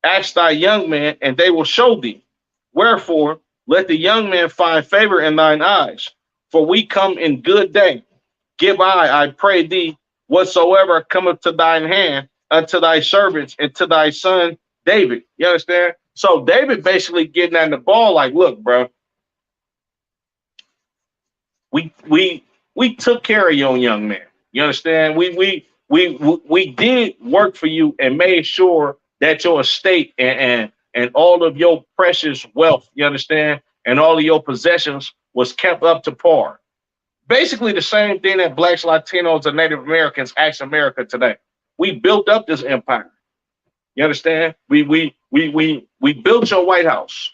Ask thy young men, and they will show thee. Wherefore, let the young man find favor in thine eyes, for we come in good day. Give I pray thee, whatsoever cometh to thine hand, unto thy servants and to thy son David. You understand? So David basically getting at the ball like, look, bro, we took care of your young man. You understand? We did work for you and made sure that your estate and all of your precious wealth, you understand, and all of your possessions was kept up to par. Basically the same thing that blacks, Latinos, and Native Americans ask America today. We built up this empire. You understand? We built your White House.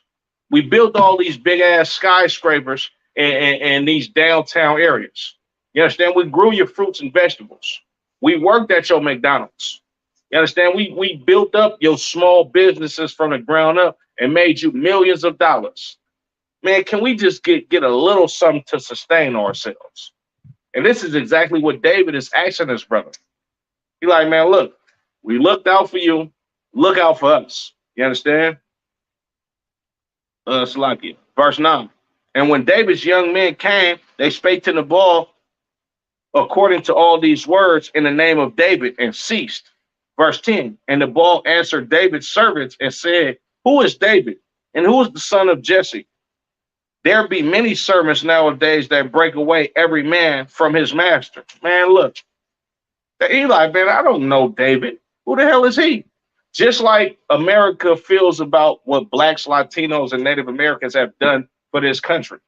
We built all these big ass skyscrapers in these downtown areas. You understand? We grew your fruits and vegetables. We worked at your McDonald's. You understand? We built up your small businesses from the ground up and made you millions of dollars. Man, can we just get a little something to sustain ourselves? And this is exactly what David is asking his brother. He's like, man, look, we looked out for you. Look out for us. You understand? Salakia. Verse 9. And when David's young men came, they spake to Nabal according to all these words in the name of David, and ceased. Verse 10. And Nabal answered David's servants and said, who is David? And who is the son of Jesse? There be many servants nowadays that break away every man from his master. Man, look. Eli, man, I don't know David. Who the hell is he? Just like America feels about what blacks, Latinos, and Native Americans have done for this country.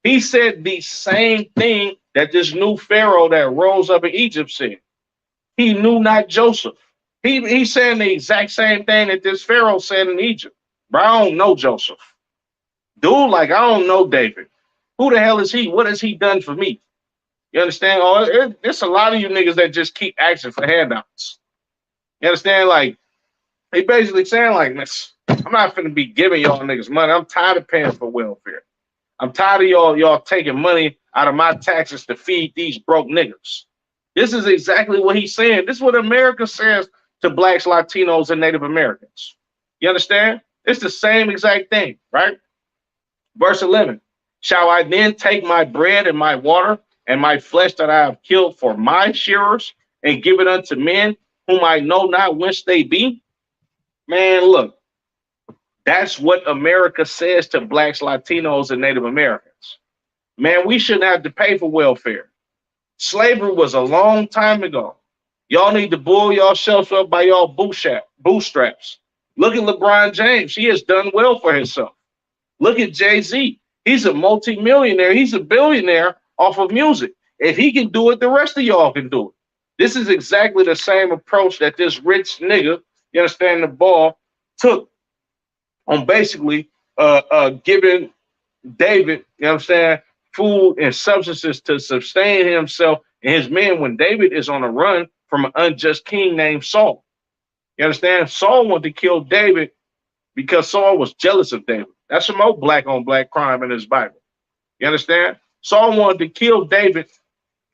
He said the same thing that this new Pharaoh that rose up in Egypt said. He knew not Joseph. He's saying the exact same thing that this Pharaoh said in Egypt. But I don't know Joseph. Dude, like, I don't know David. Who the hell is he? What has he done for me? You understand? Oh, there's a lot of you niggas that just keep asking for handouts. You understand? Like, he basically saying, like, I'm not finna be giving y'all niggas money. I'm tired of paying for welfare. I'm tired of y'all taking money out of my taxes to feed these broke niggas. This is exactly what he's saying. This is what America says to blacks, Latinos, and Native Americans. You understand? It's the same exact thing, right? Verse 11. Shall I then take my bread and my water and my flesh that I have killed for my shearers and give it unto men whom I know not whence they be? Man, look, that's what America says to blacks, Latinos, and Native Americans. Man, we shouldn't have to pay for welfare. Slavery was a long time ago. Y'all need to bull yourselves up by y'all bootstraps. Look at LeBron James. He has done well for himself. Look at Jay-Z. He's a multi-millionaire. He's a billionaire off of music. If he can do it, the rest of y'all can do it. This is exactly the same approach that this rich nigga, you understand, the ball, took on basically giving David, you know what I'm saying, food and substances to sustain himself and his men when David is on a run from an unjust king named Saul. You understand? Saul wanted to kill David because Saul was jealous of David. That's some old black on black crime in his Bible. You understand? Saul wanted to kill David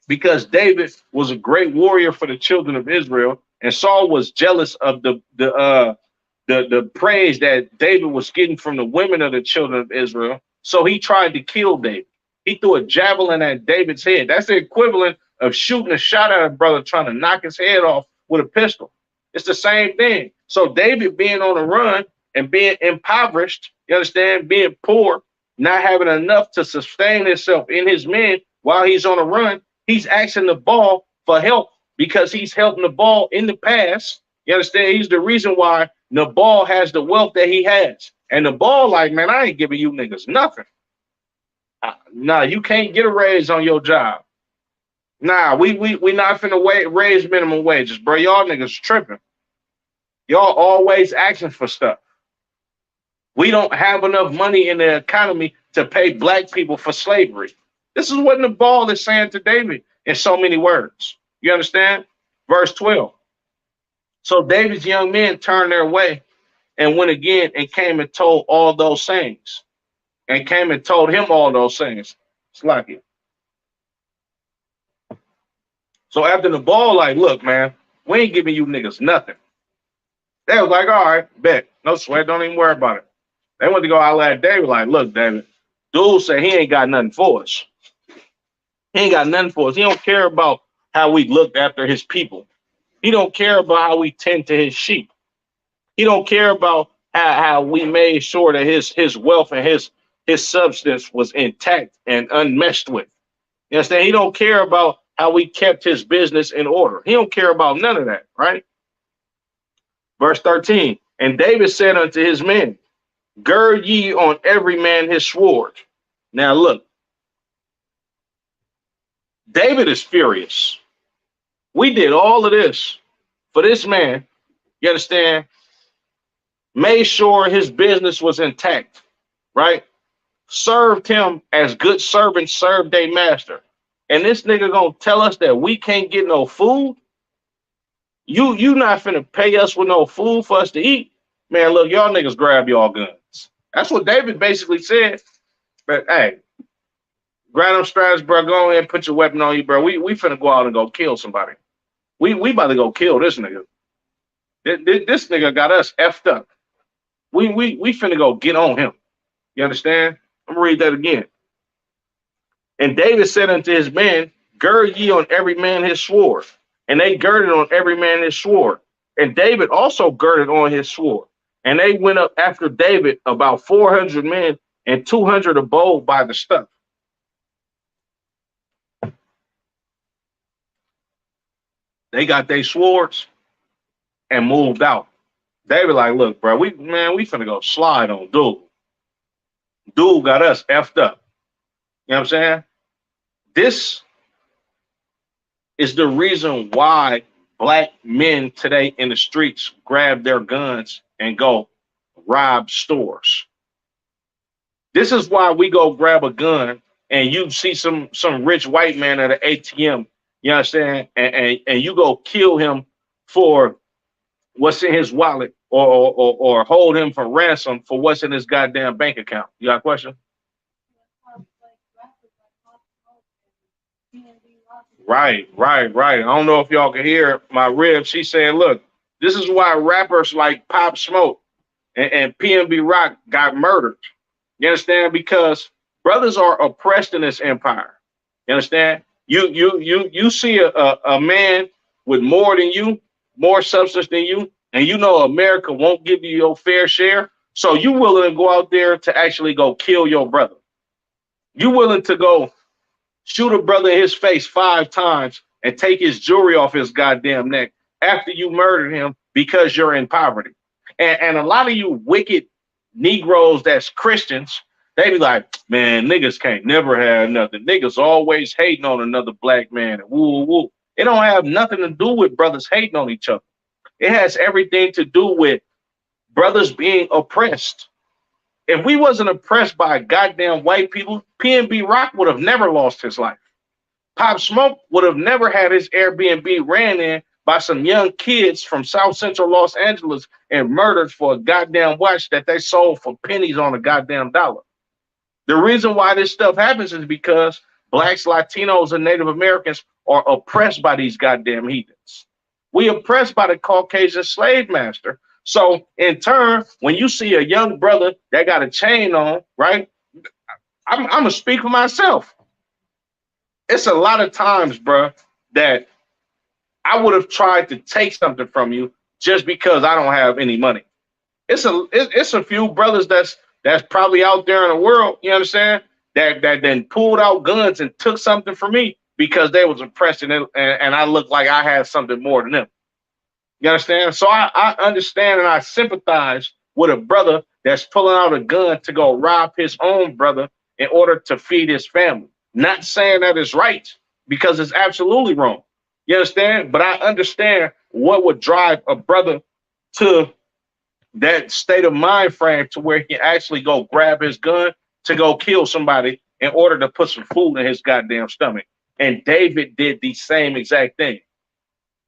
because David was a great warrior for the children of Israel, and Saul was jealous of the praise that David was getting from the women of the children of Israel. So he tried to kill David. He threw a javelin at David's head. That's the equivalent of shooting a shot at a brother trying to knock his head off with a pistol. It's the same thing. So David being on the run and being impoverished, you understand, being poor, not having enough to sustain himself and his men while he's on the run, he's asking the ball for help because he's helping the ball in the past. You understand? He's the reason why Nabal has the wealth that he has. And Nabal, like, man, I ain't giving you niggas nothing. Nah, you can't get a raise on your job. Nah, we not finna raise minimum wages, bro. Y'all niggas tripping. Y'all always asking for stuff. We don't have enough money in the economy to pay black people for slavery. This is what Nabal is saying to David in so many words. You understand? Verse 12. So David's young men turned their way and went again and came and told all those things. And came and told him all those things. It's like it. So after Nabal, like, look, man, we ain't giving you niggas nothing. They was like, all right, bet. No sweat. Don't even worry about it. They went to go out at David, like, look, David, dude said he ain't got nothing for us. He ain't got nothing for us. He don't care about how we looked after his people. He don't care about how we tend to his sheep. He don't care about how we made sure that his wealth and his substance was intact and unmessed with. You understand? He don't care about how we kept his business in order. He don't care about none of that, right? Verse 13, and David said unto his men, gird ye on every man his sword. Now look, David is furious. We did all of this for this man, you understand, made sure his business was intact, right? Served him as good servants served their master. And this nigga gonna tell us that we can't get no food? You not finna pay us with no food for us to eat? Man, look, y'all niggas grab y'all guns. That's what David basically said. But hey, grab them straps, bro. Go ahead and put your weapon on you, bro. We finna go out and go kill somebody. We about to go kill this nigga. This nigga got us effed up. We finna go get on him. You understand? I'm gonna read that again. And David said unto his men, gird ye on every man his sword. And they girded on every man his sword. And David also girded on his sword. And they went up after David, about 400 men, and 200 abode by the stuff. They got their swords and moved out. David like, look, bro, we finna go slide on dude. Dude got us effed up. You know what I'm saying? This is the reason why black men today in the streets grab their guns and go rob stores. This is why we go grab a gun and you see some rich white man at an ATM, you understand, and you go kill him for what's in his wallet or hold him for ransom for what's in his goddamn bank account. You got a question? Right. I don't know if y'all can hear my rib. She's saying, look, this is why rappers like Pop Smoke and PNB Rock got murdered. You understand? Because brothers are oppressed in this empire. You understand? You see a man with more than you, more substance than you, and you know America won't give you your fair share. So you willing to go out there to actually go kill your brother. You willing to go shoot a brother in his face 5 times and take his jewelry off his goddamn neck after you murdered him because you're in poverty. And a lot of you wicked Negroes that's Christians, they be like, man, niggas can't never have nothing. Niggas always hating on another black man. And woo, woo. It don't have nothing to do with brothers hating on each other. It has everything to do with brothers being oppressed. If we wasn't oppressed by goddamn white people, PNB Rock would have never lost his life. Pop Smoke would have never had his Airbnb ran in by some young kids from South Central Los Angeles and murdered for a goddamn watch that they sold for pennies on a goddamn dollar. The reason why this stuff happens is because blacks, Latinos, and Native Americans are oppressed by these goddamn heathens. We oppressed by the Caucasian slave master. So in turn, when you see a young brother that got a chain on, right? I'm gonna speak for myself. It's a lot of times, bro, that I would have tried to take something from you just because I don't have any money. It's a few brothers that's probably out there in the world, you understand, that then pulled out guns and took something from me because they was oppressed and I looked like I had something more than them. You understand? So I understand and I sympathize with a brother that's pulling out a gun to go rob his own brother in order to feed his family. Not saying that it's right, because it's absolutely wrong. You understand? But I understand what would drive a brother to that state of mind frame to where he can actually go grab his gun to go kill somebody in order to put some food in his goddamn stomach. And David did the same exact thing.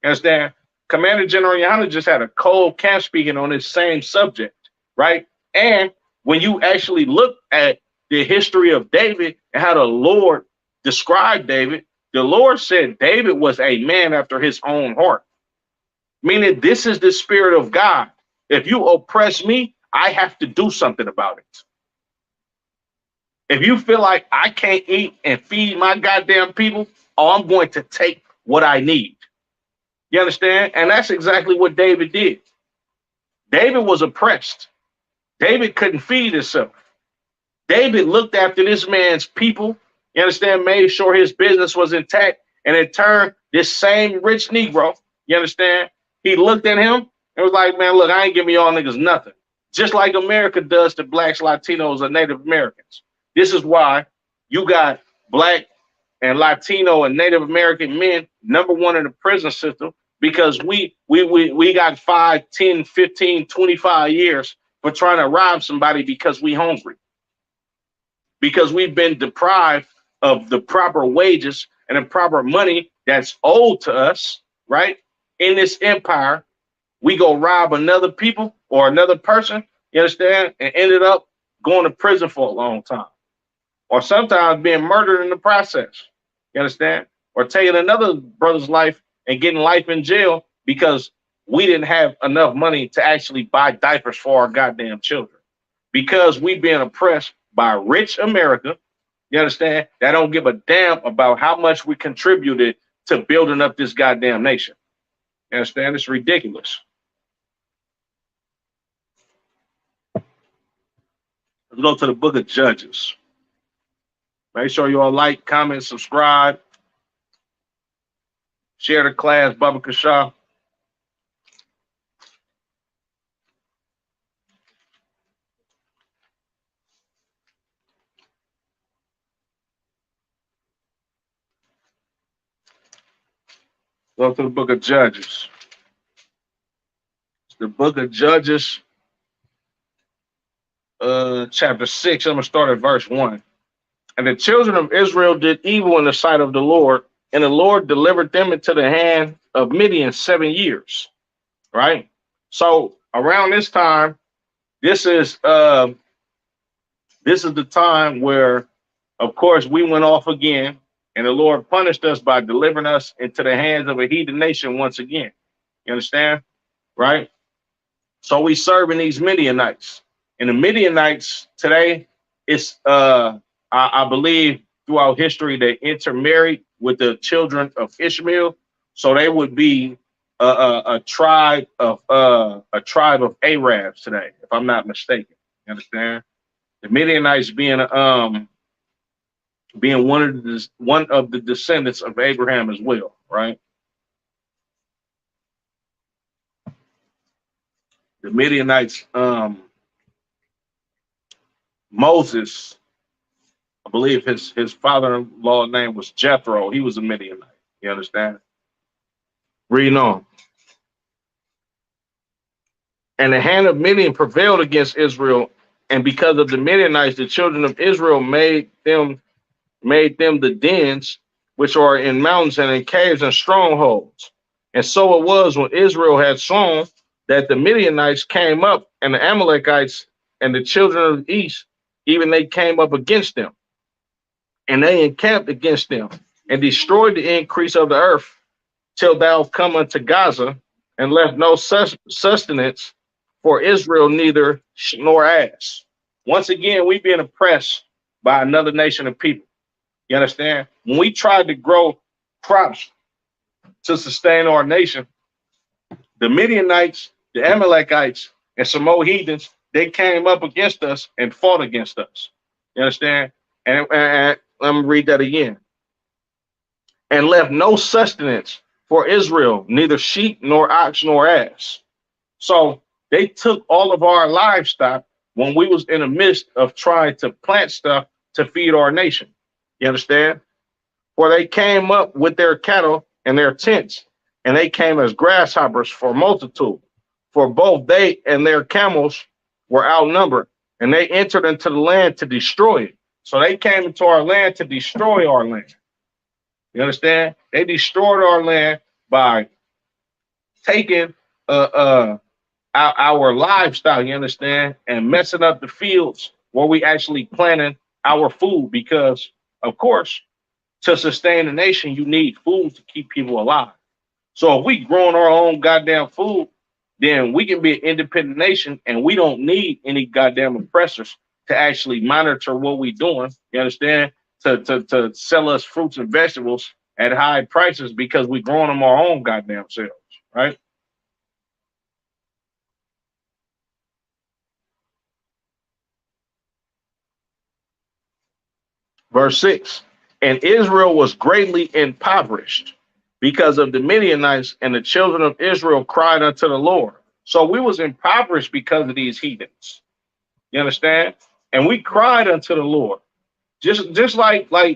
You understand? Commander General Yana just had a cold camp speaking on this same subject, right? And when you actually look at the history of David and how the Lord described David, the Lord said David was a man after his own heart, meaning this is the spirit of God. If you oppress me, I have to do something about it. If you feel like I can't eat and feed my goddamn people, oh, I'm going to take what I need. You understand? And that's exactly what David did. David was oppressed. David couldn't feed himself. David looked after this man's people, you understand, made sure his business was intact. And in turn, this same rich Negro, you understand, he looked at him and was like, man, look, I ain't giving y'all niggas nothing. Just like America does to blacks, Latinos, and Native Americans. This is why you got black and Latino and Native American men #1 in the prison system, because we got 5, 10, 15, 25 years for trying to rob somebody because we hungry. Because we've been deprived of the proper wages and the proper money that's owed to us, right? In this empire, we go rob another people or another person, you understand, and ended up going to prison for a long time. Or sometimes being murdered in the process, you understand? Or taking another brother's life and getting life in jail because we didn't have enough money to actually buy diapers for our goddamn children. Because we've been oppressed by rich America, you understand, that don't give a damn about how much we contributed to building up this goddamn nation. You understand? It's ridiculous. Let's go to the book of Judges. Make sure you all like, comment, subscribe. Share the class, Baba Kasha. Go to the book of Judges. It's the book of Judges, chapter 6. I'm going to start at verse 1. And the children of Israel did evil in the sight of the Lord, and the Lord delivered them into the hand of Midian 7 years. Right? So around this time, this is the time where, of course, we went off again, and the Lord punished us by delivering us into the hands of a heathen nation once again. You understand? Right? So we serving these Midianites. And the Midianites today, it's I believe throughout history they intermarried with the children of Ishmael. So they would be a tribe of Arabs today, if I'm not mistaken. You understand? The Midianites being one of the descendants of Abraham as well, right? The Midianites, Moses, I believe his father-in-law name was Jethro. He was a Midianite. You understand? Reading on. And the hand of Midian prevailed against Israel, and because of the Midianites, the children of Israel made them the dens which are in mountains and in caves and strongholds. And so it was when Israel had sown that the Midianites came up, and the Amalekites and the children of the east, even they came up against them, and they encamped against them and destroyed the increase of the earth till thou come unto Gaza, and left no sustenance for Israel, neither nor ass. Once again, we being oppressed by another nation of people. You understand? When we tried to grow crops to sustain our nation, the Midianites, the Amalekites, and some more heathens, they came up against us and fought against us. You understand? And let me read that again. And left no sustenance for Israel, neither sheep nor ox nor ass. So they took all of our livestock when we was in the midst of trying to plant stuff to feed our nation. You understand? For they came up with their cattle and their tents, and they came as grasshoppers for multitude. For both they and their camels were outnumbered, and they entered into the land to destroy it. So they came into our land to destroy our land. You understand? They destroyed our land by taking our livestock, you understand, and messing up the fields where we actually planting our food, because, of course, to sustain a nation, you need food to keep people alive. So if we growing our own goddamn food, then we can be an independent nation, and we don't need any goddamn oppressors to actually monitor what we're doing. You understand? To sell us fruits and vegetables at high prices because we're growing them our own goddamn selves, right? Verse 6. And Israel was greatly impoverished because of the Midianites, and the children of Israel cried unto the Lord. So we was impoverished because of these heathens. You understand? And we cried unto the Lord. Just like when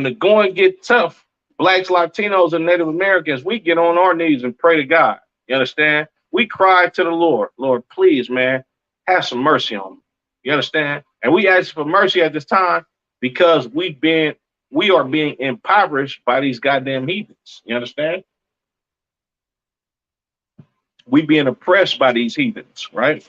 the going get tough, blacks, Latinos, and Native Americans, we get on our knees and pray to God. You understand? We cry to the Lord, Lord, please, man, have some mercy on me. You understand? And we ask for mercy at this time because we are being impoverished by these goddamn heathens. You understand? We being oppressed by these heathens, right?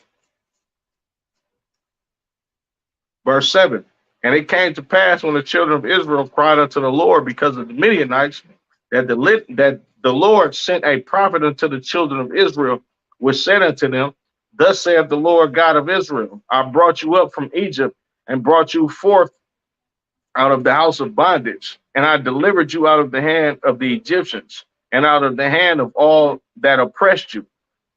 Verse 7. And it came to pass when the children of Israel cried unto the Lord because of the Midianites, that the Lord sent a prophet unto the children of Israel, which said unto them, Thus saith the Lord God of Israel, I brought you up from Egypt and brought you forth out of the house of bondage, and I delivered you out of the hand of the Egyptians and out of the hand of all that oppressed you,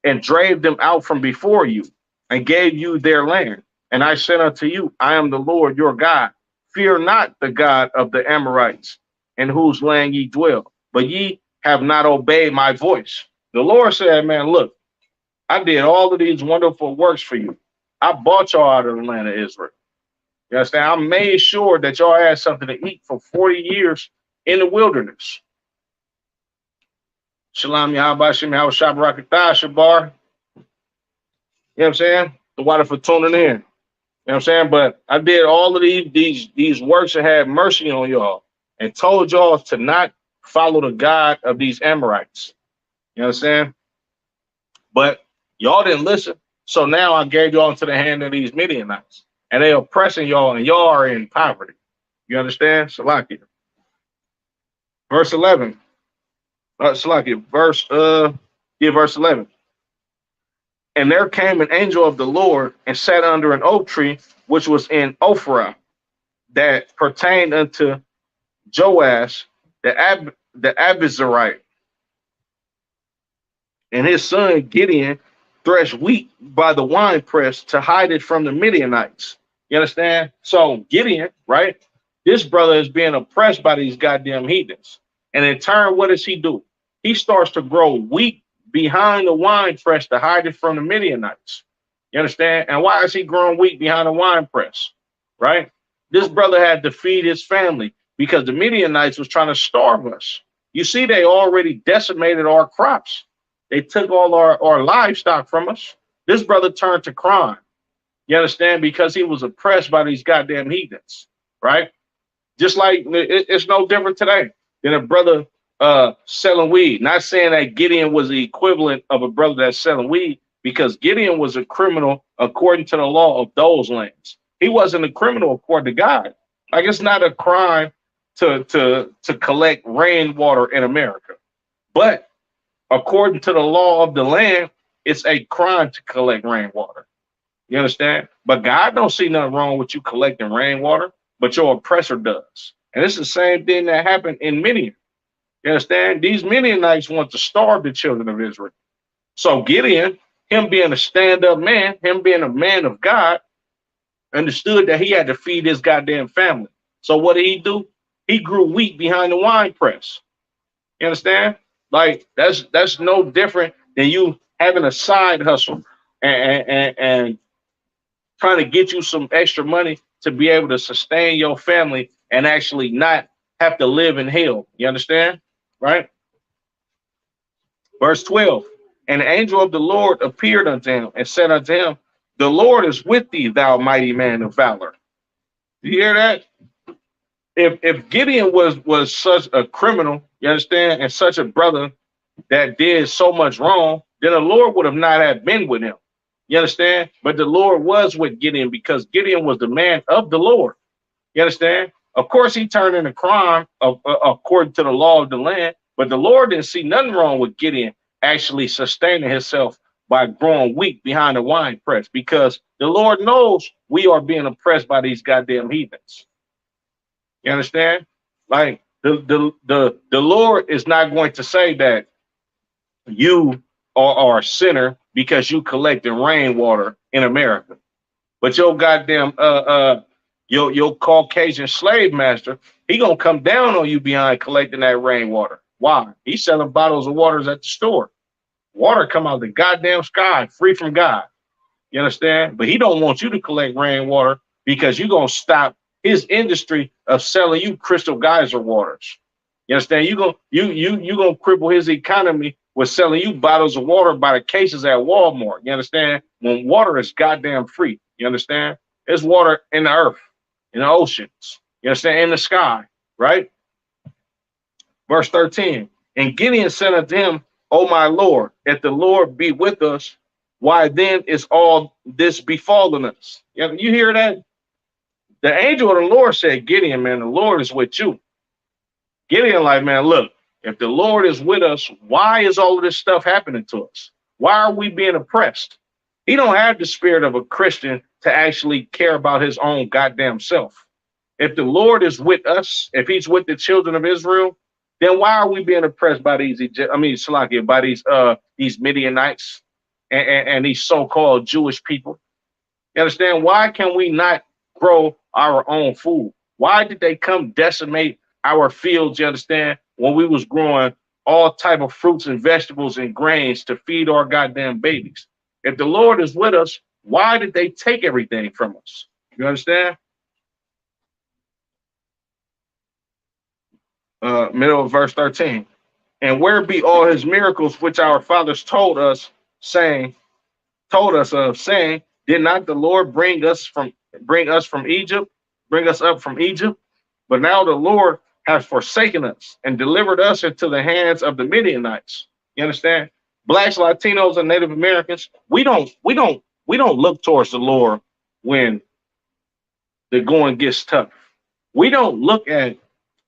and drave them out from before you, and gave you their land. And I said unto you, I am the Lord your God. Fear not the God of the Amorites, in whose land ye dwell, but ye have not obeyed my voice. The Lord said, man, look, I did all of these wonderful works for you. I bought y'all out of the land of Israel. You understand? I made sure that y'all had something to eat for 40 years in the wilderness. Shalom Yahabashim Shabarakatah Shabar. You know what I'm saying? The water for tuning in. You know what I'm saying? But I did all of these works and had mercy on y'all and told y'all to not follow the God of these Amorites. You know what I'm saying? But y'all didn't listen. So now I gave y'all into the hand of these Midianites. And they oppressing y'all, and y'all are in poverty. You understand? Salakia. Verse 11. Salakia. Verse 11. And there came an angel of the Lord and sat under an oak tree, which was in Ophrah, that pertained unto Joash the Abizarite. And his son Gideon threshed wheat by the winepress to hide it from the Midianites. You understand? So Gideon, right? This brother is being oppressed by these goddamn heathens. And in turn, what does he do? He starts to grow wheat behind the winepress to hide it from the Midianites. You understand? And why is he growing wheat behind the winepress? Right? This brother had to feed his family because the Midianites was trying to starve us. You see, they already decimated our crops. They took all our livestock from us. This brother turned to crime. You understand? Because he was oppressed by these goddamn heathens, right? Just like it's no different today than a brother selling weed. Not saying that Gideon was the equivalent of a brother that's selling weed, because Gideon was a criminal according to the law of those lands. He wasn't a criminal according to God. Like, it's not a crime to collect rainwater in America. But according to the law of the land, it's a crime to collect rainwater. You understand? But God don't see nothing wrong with you collecting rainwater, but your oppressor does. And it's the same thing that happened in Midian. You understand? These Midianites want to starve the children of Israel. So Gideon, him being a stand-up man, him being a man of God, understood that he had to feed his goddamn family. So what did he do? He grew wheat behind the wine press. You understand? Like, that's no different than you having a side hustle and trying to get you some extra money to be able to sustain your family and actually not have to live in hell. You understand? Right? Verse 12. And the angel of the Lord appeared unto him and said unto him, the Lord is with thee, thou mighty man of valor. You hear that? If Gideon was such a criminal, you understand, and such a brother that did so much wrong, then the Lord would have not have been with him. You understand? But the Lord was with Gideon because Gideon was the man of the Lord. You understand? Of course, he turned into crime according to the law of the land, but the Lord didn't see nothing wrong with Gideon actually sustaining himself by growing wheat behind the wine press, because the Lord knows we are being oppressed by these goddamn heathens. You understand? Like, the Lord is not going to say that you are a sinner because you collecting rainwater in America, but your goddamn your Caucasian slave master, he gonna come down on you behind collecting that rainwater. Why? He's selling bottles of waters at the store. Water come out of the goddamn sky, free from God. You understand? But he don't want you to collect rainwater because you're gonna stop his industry of selling you crystal geyser waters. You understand? You gonna cripple his economy with selling you bottles of water by the cases at Walmart. You understand? When water is goddamn free. You understand? There's water in the earth, in the oceans. You understand? In the sky, right? Verse 13. And Gideon said unto him, O my Lord, if the Lord be with us, why then is all this befallen us? You hear that? The angel of the Lord said, Gideon, man, the Lord is with you. Gideon, like, man, look, if the Lord is with us, why is all of this stuff happening to us? Why are we being oppressed? He don't have the spirit of a Christian to actually care about his own goddamn self. If the Lord is with us, if he's with the children of Israel, then why are we being oppressed by these by these Midianites and these so-called Jewish people? You understand? Why can we not grow our own food? Why did they come decimate our fields, you understand, when we was growing all type of fruits and vegetables and grains to feed our goddamn babies? If the Lord is with us, why did they take everything from us? You understand? Middle of verse 13. And where be all his miracles which our fathers told us of, saying, did not the Lord bring us up from Egypt? But now the Lord has forsaken us and delivered us into the hands of the Midianites. You understand? Blacks, Latinos, and Native Americans, we don't look towards the Lord when the going gets tough. We don't look at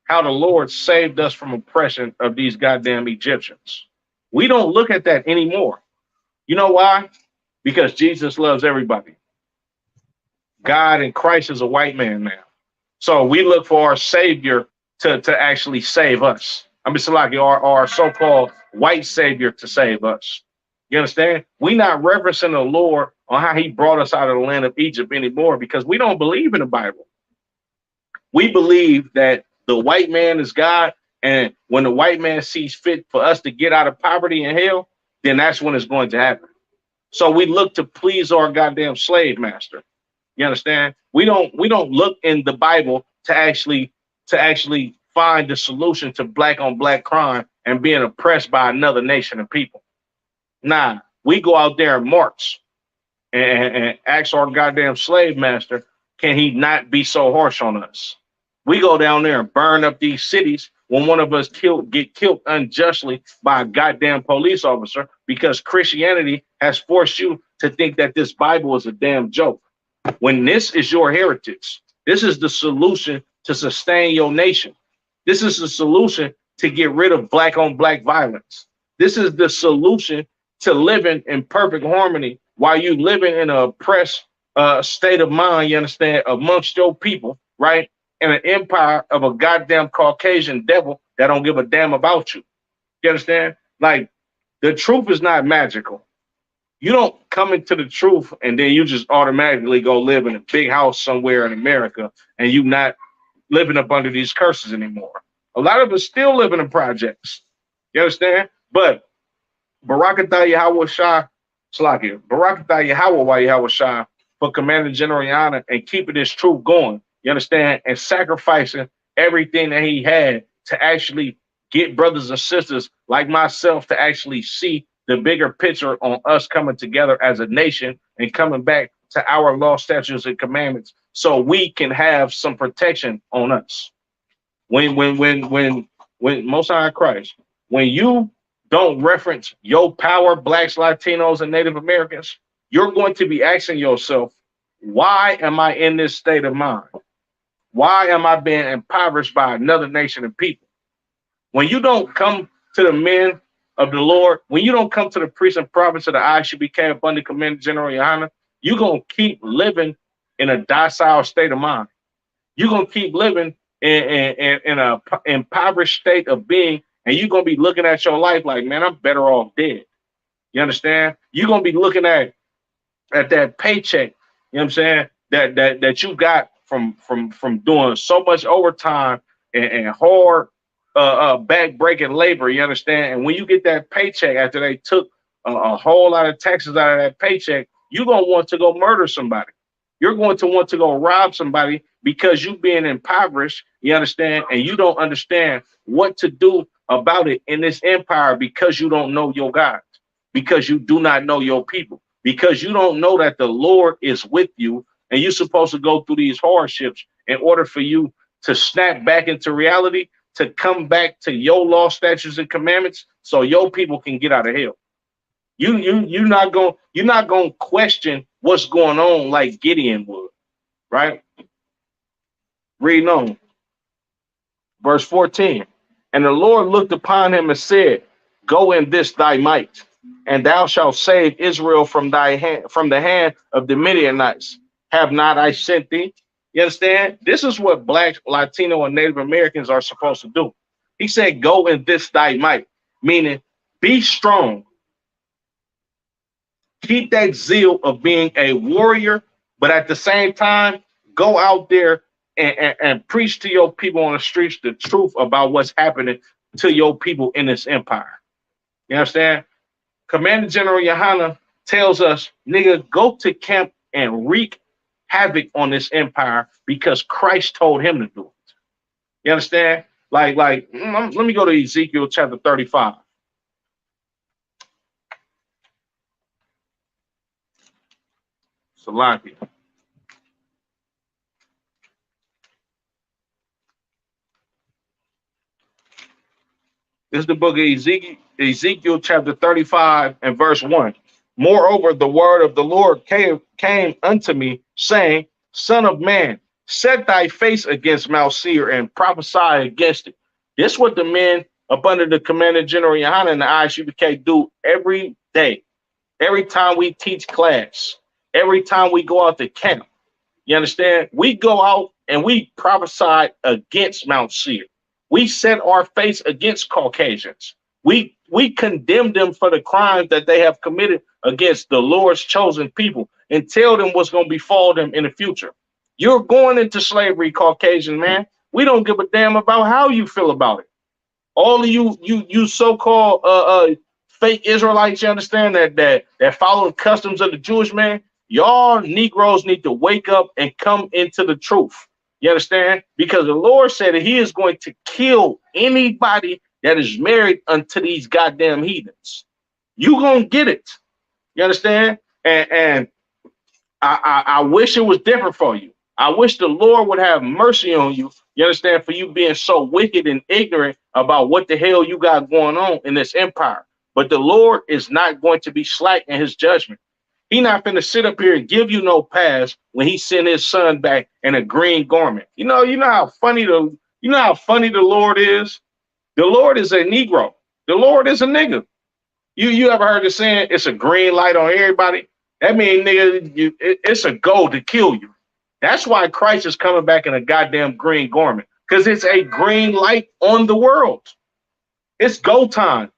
how the Lord saved us from oppression of these goddamn Egyptians. We don't look at that anymore. You know why? Because Jesus loves everybody. God and Christ is a white man now. So we look for our Savior to actually save us. I mean, so like our so-called white Savior to save us. You understand? We not referencing the Lord on how he brought us out of the land of Egypt anymore because we don't believe in the Bible. We believe that the white man is God, and when the white man sees fit for us to get out of poverty and hell, then that's when it's going to happen. So we look to please our goddamn slave master. You understand? We don't look in the Bible to actually find the solution to black on black crime and being oppressed by another nation of people. Nah, we go out there and march and ask our goddamn slave master, can he not be so harsh on us? We go down there and burn up these cities when one of us get killed unjustly by a goddamn police officer because Christianity has forced you to think that this Bible is a damn joke. When this is your heritage, this is the solution to sustain your nation. This is the solution to get rid of black on black violence. This is the solution to living in perfect harmony while you living in a oppressed state of mind, you understand, amongst your people, right? In an empire of a goddamn Caucasian devil that don't give a damn about you. You understand? Like, the truth is not magical. You don't come into the truth and then you just automatically go live in a big house somewhere in America and you not living up under these curses anymore. A lot of us still living in projects. You understand? But Barakatah Yahweh Shah, Slakia, Barakatah Yahweh Shah for Commander General Yana and keeping this truth going. You understand? And sacrificing everything that he had to actually get brothers and sisters like myself to actually see the bigger picture on us coming together as a nation and coming back to our law, statutes, and commandments so we can have some protection on us. When Most High Christ, when you don't reference your power, blacks, Latinos, and Native Americans, you're going to be asking yourself, why am I in this state of mind? Why am I being impoverished by another nation of people? When you don't come to the men of the Lord, when you don't come to the priests and prophets of the I should be came under Commander General Yohana, you're going to keep living in a docile state of mind. You're going to keep living in a impoverished state of being, and you're going to be looking at your life like, man, I'm better off dead. You understand? You're going to be looking at that paycheck, you know what I'm saying, that you got from doing so much overtime and hard back breaking labor, you understand? And when you get that paycheck after they took a whole lot of taxes out of that paycheck, you're going to want to go murder somebody. You're going to want to go rob somebody because you being impoverished, you understand, and you don't understand what to do about it in this empire because you don't know your God, because you do not know your people, because you don't know that the Lord is with you and you're supposed to go through these hardships in order for you to snap back into reality, to come back to your law, statutes, and commandments so your people can get out of hell. You're not gonna question what's going on like Gideon would, right? Reading on. Verse 14. And the Lord looked upon him and said, go in this thy might, and thou shalt save Israel from thy hand, from the hand of the Midianites. Have not I sent thee? You understand? This is what Black, Latino, and Native Americans are supposed to do. He said, go in this thy might, meaning be strong. Keep that zeal of being a warrior, but at the same time, go out there and preach to your people on the streets the truth about what's happening to your people in this empire. You understand? Commander General Yohana tells us, nigga, go to camp and wreak havoc on this empire because Christ told him to do it. You understand? Let me go to Ezekiel chapter 35. Salaki. This is the book of Ezekiel chapter 35 and verse 1. Moreover, the word of the Lord came unto me, saying, Son of man, set thy face against Mount Seir and prophesy against it. This is what the men up under the Commander General Yohana and the ISUPK do every day. Every time we teach class, every time we go out to camp. You understand? We go out and we prophesy against Mount Seir. We set our face against Caucasians. We condemn them for the crimes that they have committed against the Lord's chosen people and tell them what's going to befall them in the future. You're going into slavery, Caucasian man. We don't give a damn about how you feel about it. All of you so-called fake Israelites, you understand, that follow the customs of the Jewish man. Y'all Negroes need to wake up and come into the truth. You understand? Because the Lord said that he is going to kill anybody that is married unto these goddamn heathens. You gonna get it. You understand? And I wish it was different for you. I wish the Lord would have mercy on you. You understand? For you being so wicked and ignorant about what the hell you got going on in this empire. But the Lord is not going to be slack in his judgment. He not finna sit up here and give you no pass when he sent his son back in a green garment. You know how funny the Lord is? The Lord is a Negro. The Lord is a nigga. You ever heard the saying, it's a green light on everybody? That means, nigga, it's a goal to kill you. That's why Christ is coming back in a goddamn green garment, because it's a green light on the world. It's go time,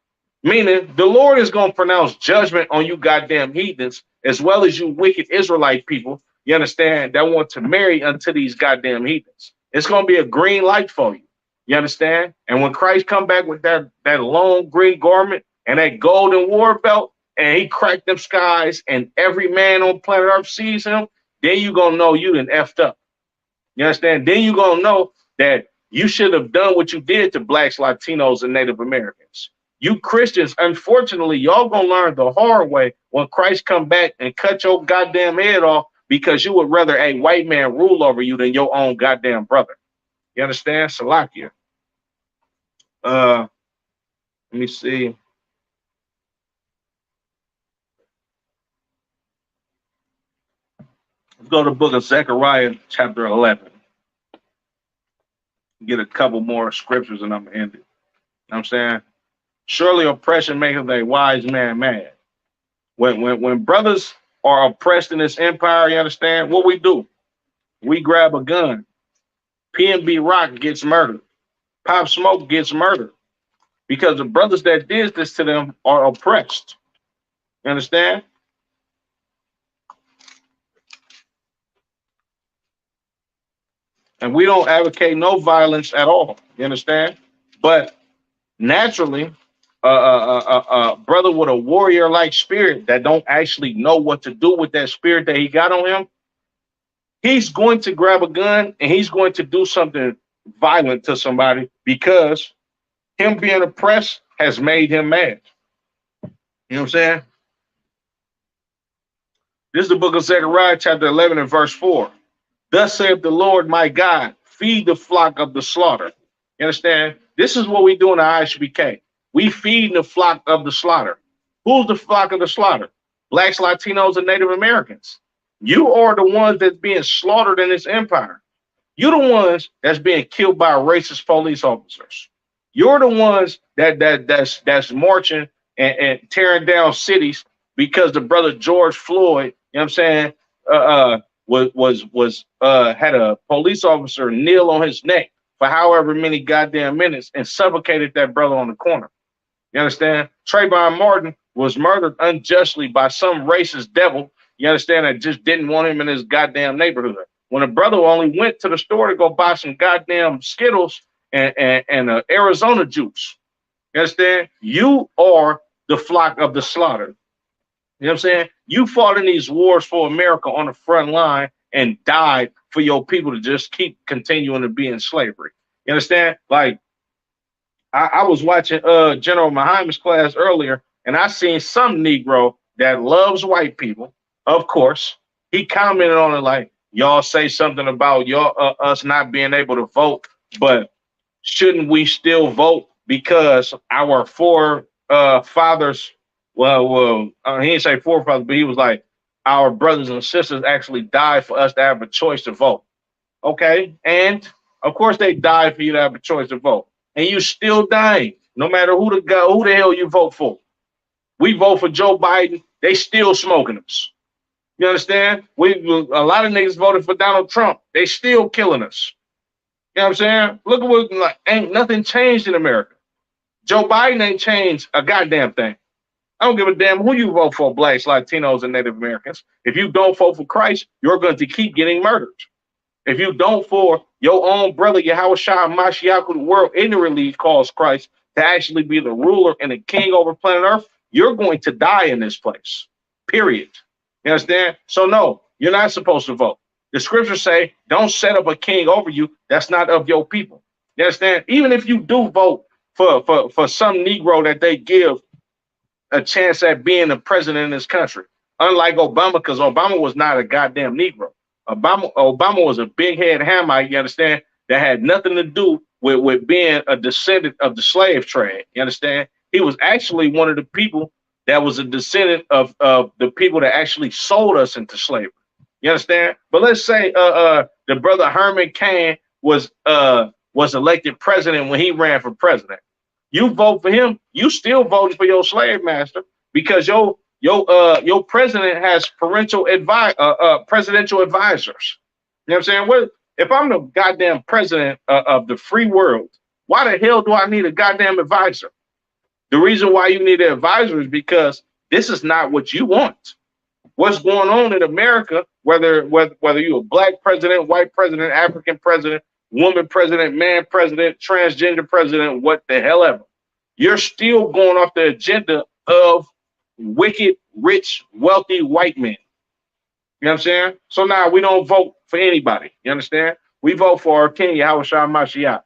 meaning the Lord is going to pronounce judgment on you goddamn heathens, as well as you wicked Israelite people, you understand, that want to marry unto these goddamn heathens. It's going to be a green light for you. You understand? And when Christ come back with that long green garment and that golden war belt, and he cracked them skies and every man on planet Earth sees him, then you going to know you done effed up. You understand? Then you going to know that you should have done what you did to blacks, Latinos, and Native Americans. You Christians, unfortunately, y'all going to learn the hard way when Christ come back and cut your goddamn head off because you would rather a white man rule over you than your own goddamn brother. You understand? Salakia. Let me see. Let's go to the book of Zechariah, chapter 11. Get a couple more scriptures and I'm going to end it. You know what I'm saying? Surely oppression maketh a wise man mad. When brothers are oppressed in this empire, you understand what we do? We grab a gun. PNB Rock gets murdered. Pop Smoke gets murdered because the brothers that did this to them are oppressed. You understand? And we don't advocate no violence at all. You understand? But naturally, a brother with a warrior-like spirit that don't actually know what to do with that spirit that he got on him, he's going to grab a gun and he's going to do something violent to somebody because him being oppressed has made him mad. You know what I'm saying? This is the book of Zechariah, chapter 11 and verse 4. Thus saith the Lord my God, feed the flock of the slaughter. You understand? This is what we do in the ISBK. We feed the flock of the slaughter. Who's the flock of the slaughter? Blacks, Latinos, and Native Americans. You are the ones that's being slaughtered in this empire. You're the ones that's being killed by racist police officers. You're the ones that's marching and tearing down cities because the brother George Floyd, you know what I'm saying, had a police officer kneel on his neck for however many goddamn minutes and suffocated that brother on the corner. You understand? Trayvon Martin was murdered unjustly by some racist devil, you understand, that just didn't want him in his goddamn neighborhood. When a brother only went to the store to go buy some goddamn Skittles and Arizona juice. You understand? You are the flock of the slaughter. You know what I'm saying? You fought in these wars for America on the front line and died for your people to just keep continuing to be in slavery. You understand? Like, I was watching General Muhammad's class earlier, and I seen some Negro that loves white people. Of course, he commented on it like, y'all say something about us not being able to vote, but shouldn't we still vote because our fathers, he didn't say forefathers, but he was like, our brothers and sisters actually died for us to have a choice to vote. Okay. And of course they died for you to have a choice to vote. And you still dying, no matter who the hell you vote for. We vote for Joe Biden, they still smoking us. You understand? A lot of niggas voted for Donald Trump. They still killing us. You know what I'm saying? Look at what, like, ain't nothing changed in America. Joe Biden ain't changed a goddamn thing. I don't give a damn who you vote for, blacks, Latinos, and Native Americans. If you don't vote for Christ, you're going to keep getting murdered. If you don't for your own brother, Yahushua Mashiach, who the world ignorantly calls Christ to actually be the ruler and the king over planet Earth, you're going to die in this place. Period. You understand? So no, you're not supposed to vote. The scriptures say, don't set up a king over you that's not of your people. You understand? Even if you do vote for some Negro that they give a chance at being the president in this country, unlike Obama, because Obama was not a goddamn Negro. Obama was a big head Hamite, you understand, that had nothing to do with being a descendant of the slave trade. You understand? He was actually one of the people that was a descendant of the people that actually sold us into slavery. You understand? But let's say the brother Herman Cain was elected president when he ran for president. You vote for him, you still voting for your slave master because your president has presidential advisors. You know what I'm saying? What if I'm the goddamn president of the free world? Why the hell do I need a goddamn advisor? The reason why you need an advisor is because this is not what you want. What's going on in America, whether you're a black president, white president, African president, woman president, man president, transgender president, what the hell ever, you're still going off the agenda of wicked, rich, wealthy white men. You know what I'm saying? So now we don't vote for anybody. You understand? We vote for our king, Yahushua Mashiach.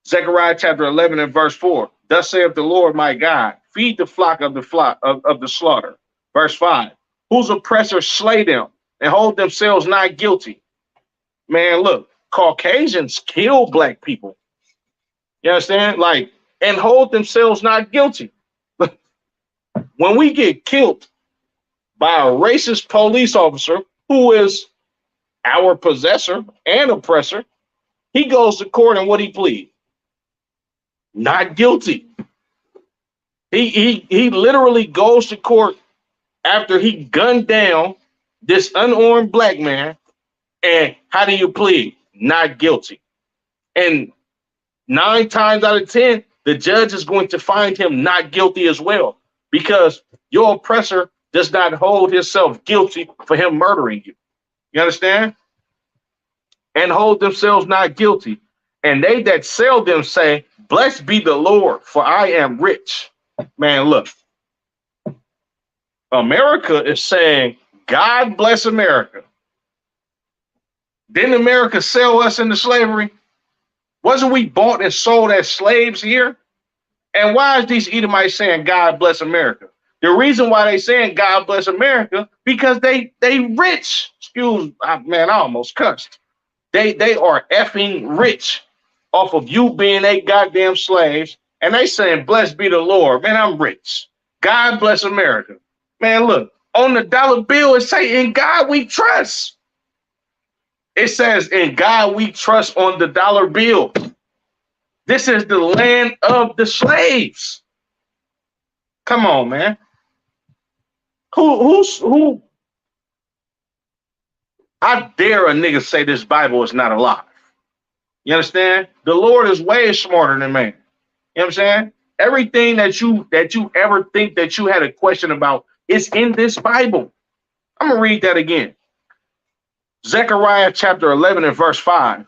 Zechariah chapter 11 and verse 4. Thus saith the Lord my God, feed the flock of the slaughter. Verse 5. Whose oppressors slay them and hold themselves not guilty. Man, look, Caucasians kill black people. You understand? Like, and hold themselves not guilty. When we get killed by a racist police officer who is our possessor and oppressor, he goes to court and what he plead? Not guilty. He literally goes to court after he gunned down this unarmed black man. And how do you plead? Not guilty. And 9 times out of 10, the judge is going to find him not guilty as well, because your oppressor does not hold himself guilty for him murdering you. You understand? And hold themselves not guilty. And they that sell them say, blessed be the Lord, for I am rich. Man, look. America is saying, God bless America. Didn't America sell us into slavery? Wasn't we bought and sold as slaves here? And why is these Edomites saying God bless America? The reason why they saying God bless America, because they rich. Man, I almost cussed. They are effing rich off of you being a goddamn slaves. And they saying, blessed be the Lord. Man, I'm rich. God bless America. Man, look, on the dollar bill, it say, in God we trust. It says, in God we trust on the dollar bill. This is the land of the slaves. Come on, man. Who? I dare a nigga say this Bible is not alive. You understand? The Lord is way smarter than man. You know what I'm saying? Everything that you ever think that you had a question about is in this Bible. I'm gonna read that again. Zechariah chapter 11 and verse 5.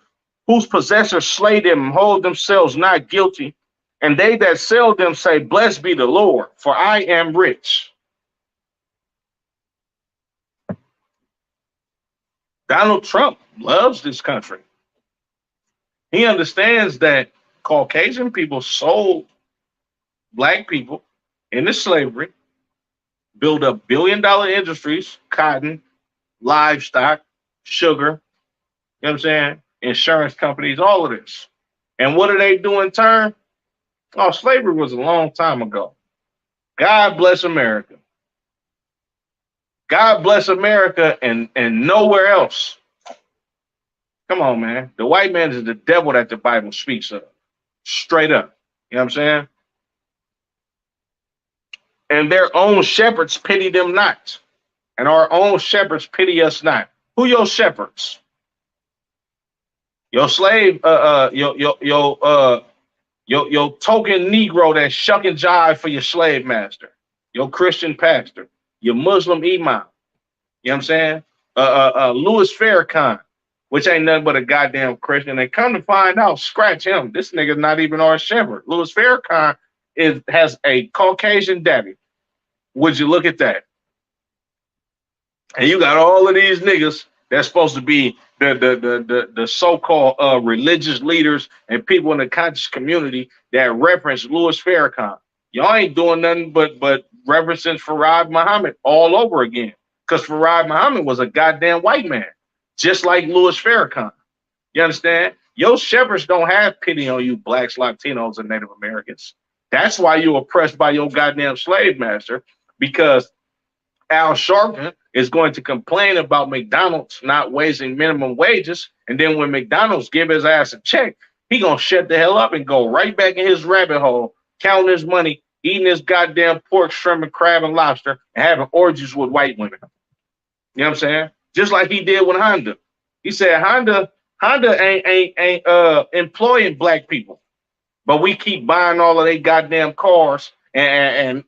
Whose possessors slay them and hold themselves not guilty, and they that sell them say, blessed be the Lord, for I am rich. Donald Trump loves this country. He understands that Caucasian people sold black people into slavery, build up billion-dollar industries, cotton, livestock, sugar, you know what I'm saying? Insurance companies, all of this. And what do they do in turn? Oh, slavery was a long time ago. God bless America. God bless America and nowhere else. Come on, man. The white man is the devil that the Bible speaks of. Straight up. You know what I'm saying? And their own shepherds pity them not. And our own shepherds pity us not. Who your shepherds? Your slave, your token Negro that's shucking jive for your slave master, your Christian pastor, your Muslim imam. You know what I'm saying? Louis Farrakhan, which ain't nothing but a goddamn Christian. And come to find out, scratch him. This nigga's not even our shepherd. Louis Farrakhan has a Caucasian daddy. Would you look at that? And you got all of these niggas that's supposed to be the so-called religious leaders and people in the conscious community that reference Louis Farrakhan. Y'all ain't doing nothing but referencing Farad Muhammad all over again. Because Farad Muhammad was a goddamn white man, just like Louis Farrakhan. You understand? Your shepherds don't have pity on you blacks, Latinos, and Native Americans. That's why you're oppressed by your goddamn slave master, because Al Sharpton is going to complain about McDonald's not raising minimum wages, and then when McDonald's give his ass a check, he gonna shut the hell up and go right back in his rabbit hole, counting his money, eating his goddamn pork, shrimp, and crab and lobster, and having orgies with white women. You know what I'm saying? Just like he did with Honda. He said Honda ain't employing black people, but we keep buying all of their goddamn cars and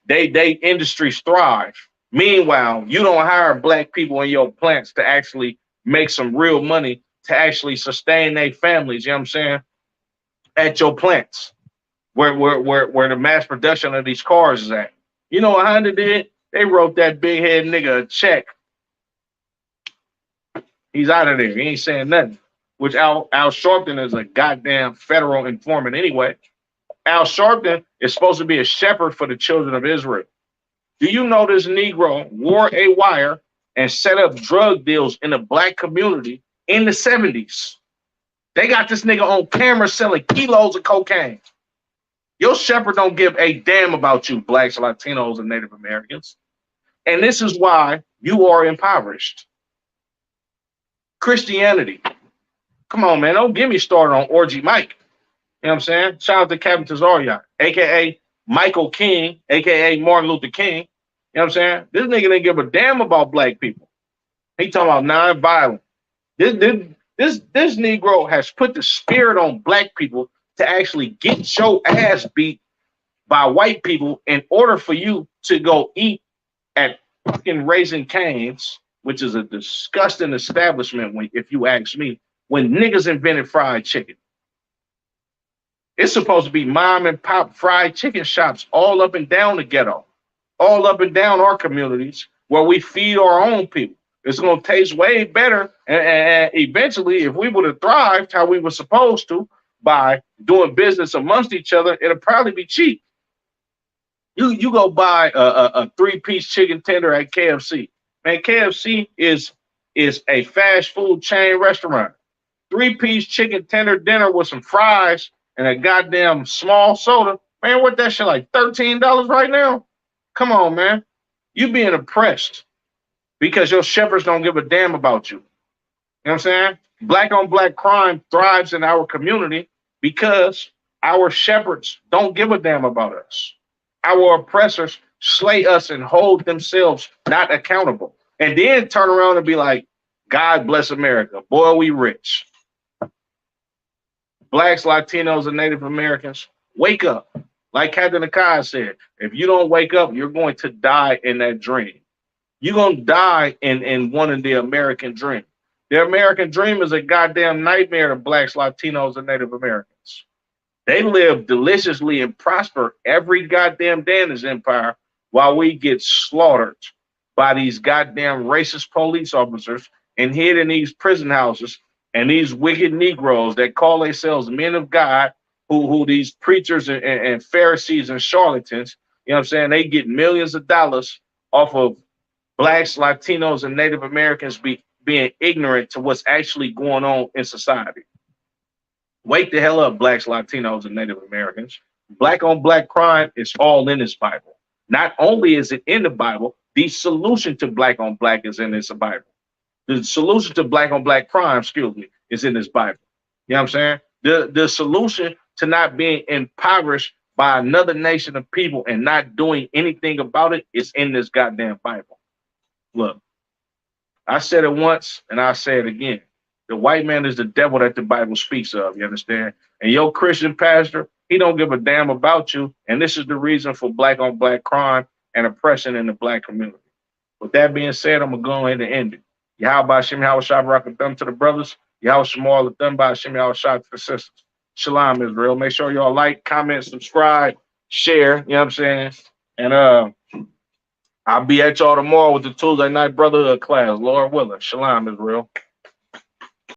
they industries thrive. Meanwhile, you don't hire black people in your plants to actually make some real money to actually sustain their families, you know what I'm saying? At your plants, where the mass production of these cars is at. You know what Honda did? They wrote that big head nigga a check. He's out of there. He ain't saying nothing. Which Al Sharpton is a goddamn federal informant anyway. Al Sharpton is supposed to be a shepherd for the children of Israel. Do you know this Negro wore a wire and set up drug deals in the black community in the 70s? They got this nigga on camera selling kilos of cocaine. Your shepherd don't give a damn about you, blacks, Latinos, and Native Americans. And this is why you are impoverished. Christianity. Come on, man. Don't get me started on Orgy Mike. You know what I'm saying? Shout out to Captain Tazarian, a.k.a. Michael King, a.k.a. Martin Luther King. You know what I'm saying? This nigga didn't give a damn about black people. He talking about non-violent. This Negro has put the spirit on black people to actually get your ass beat by white people in order for you to go eat at fucking Raising Cane's, which is a disgusting establishment, if you ask me, when niggas invented fried chicken. It's supposed to be mom and pop fried chicken shops all up and down the ghetto, all up and down our communities where we feed our own people. It's going to taste way better. And eventually, if we would have thrived how we were supposed to by doing business amongst each other, it'll probably be cheap. You go buy a 3-piece chicken tender at KFC. Man, KFC is a fast food chain restaurant. 3-piece chicken tender dinner with some fries and a goddamn small soda. Man, what that shit like $13 right now? Come on, man. You being oppressed because your shepherds don't give a damn about you. You know what I'm saying? Black on black crime thrives in our community because our shepherds don't give a damn about us. Our oppressors slay us and hold themselves not accountable. And then turn around and be like, God bless America. Boy, we rich. Blacks, Latinos, and Native Americans, wake up. Like Captain Akai said, if you don't wake up, you're going to die in that dream. You're going to die in wanting the American dream. The American dream is a goddamn nightmare to blacks, Latinos, and Native Americans. They live deliciously and prosper every goddamn day in this empire while we get slaughtered by these goddamn racist police officers and hid in these prison houses and these wicked Negroes that call themselves men of God, who these preachers and Pharisees and charlatans, you know what I'm saying, they get millions of dollars off of blacks, Latinos, and Native Americans being ignorant to what's actually going on in society. Wake the hell up, blacks, Latinos, and Native Americans. Black on black crime is all in this Bible. Not only is it in the Bible, the solution to black on black is in this Bible. The solution to black on black crime, excuse me, is in this Bible. You know what I'm saying? The solution to not being impoverished by another nation of people and not doing anything about it is in this goddamn Bible. Look, I said it once and I say it again. The white man is the devil that the Bible speaks of, you understand? And your Christian pastor, he don't give a damn about you. And this is the reason for black on black crime and oppression in the black community. With that being said, I'm going to go ahead and end it. Yahweh Shem Yahweh Shah Barak to the brothers. Yahweh Shemal Thumb by Shem Yahweh Shah to the sisters. Shalom, Israel. Make sure y'all like, comment, subscribe, share. You know what I'm saying? And I'll be at y'all tomorrow with the Tuesday night brotherhood class. Lord willing. Shalom, Israel.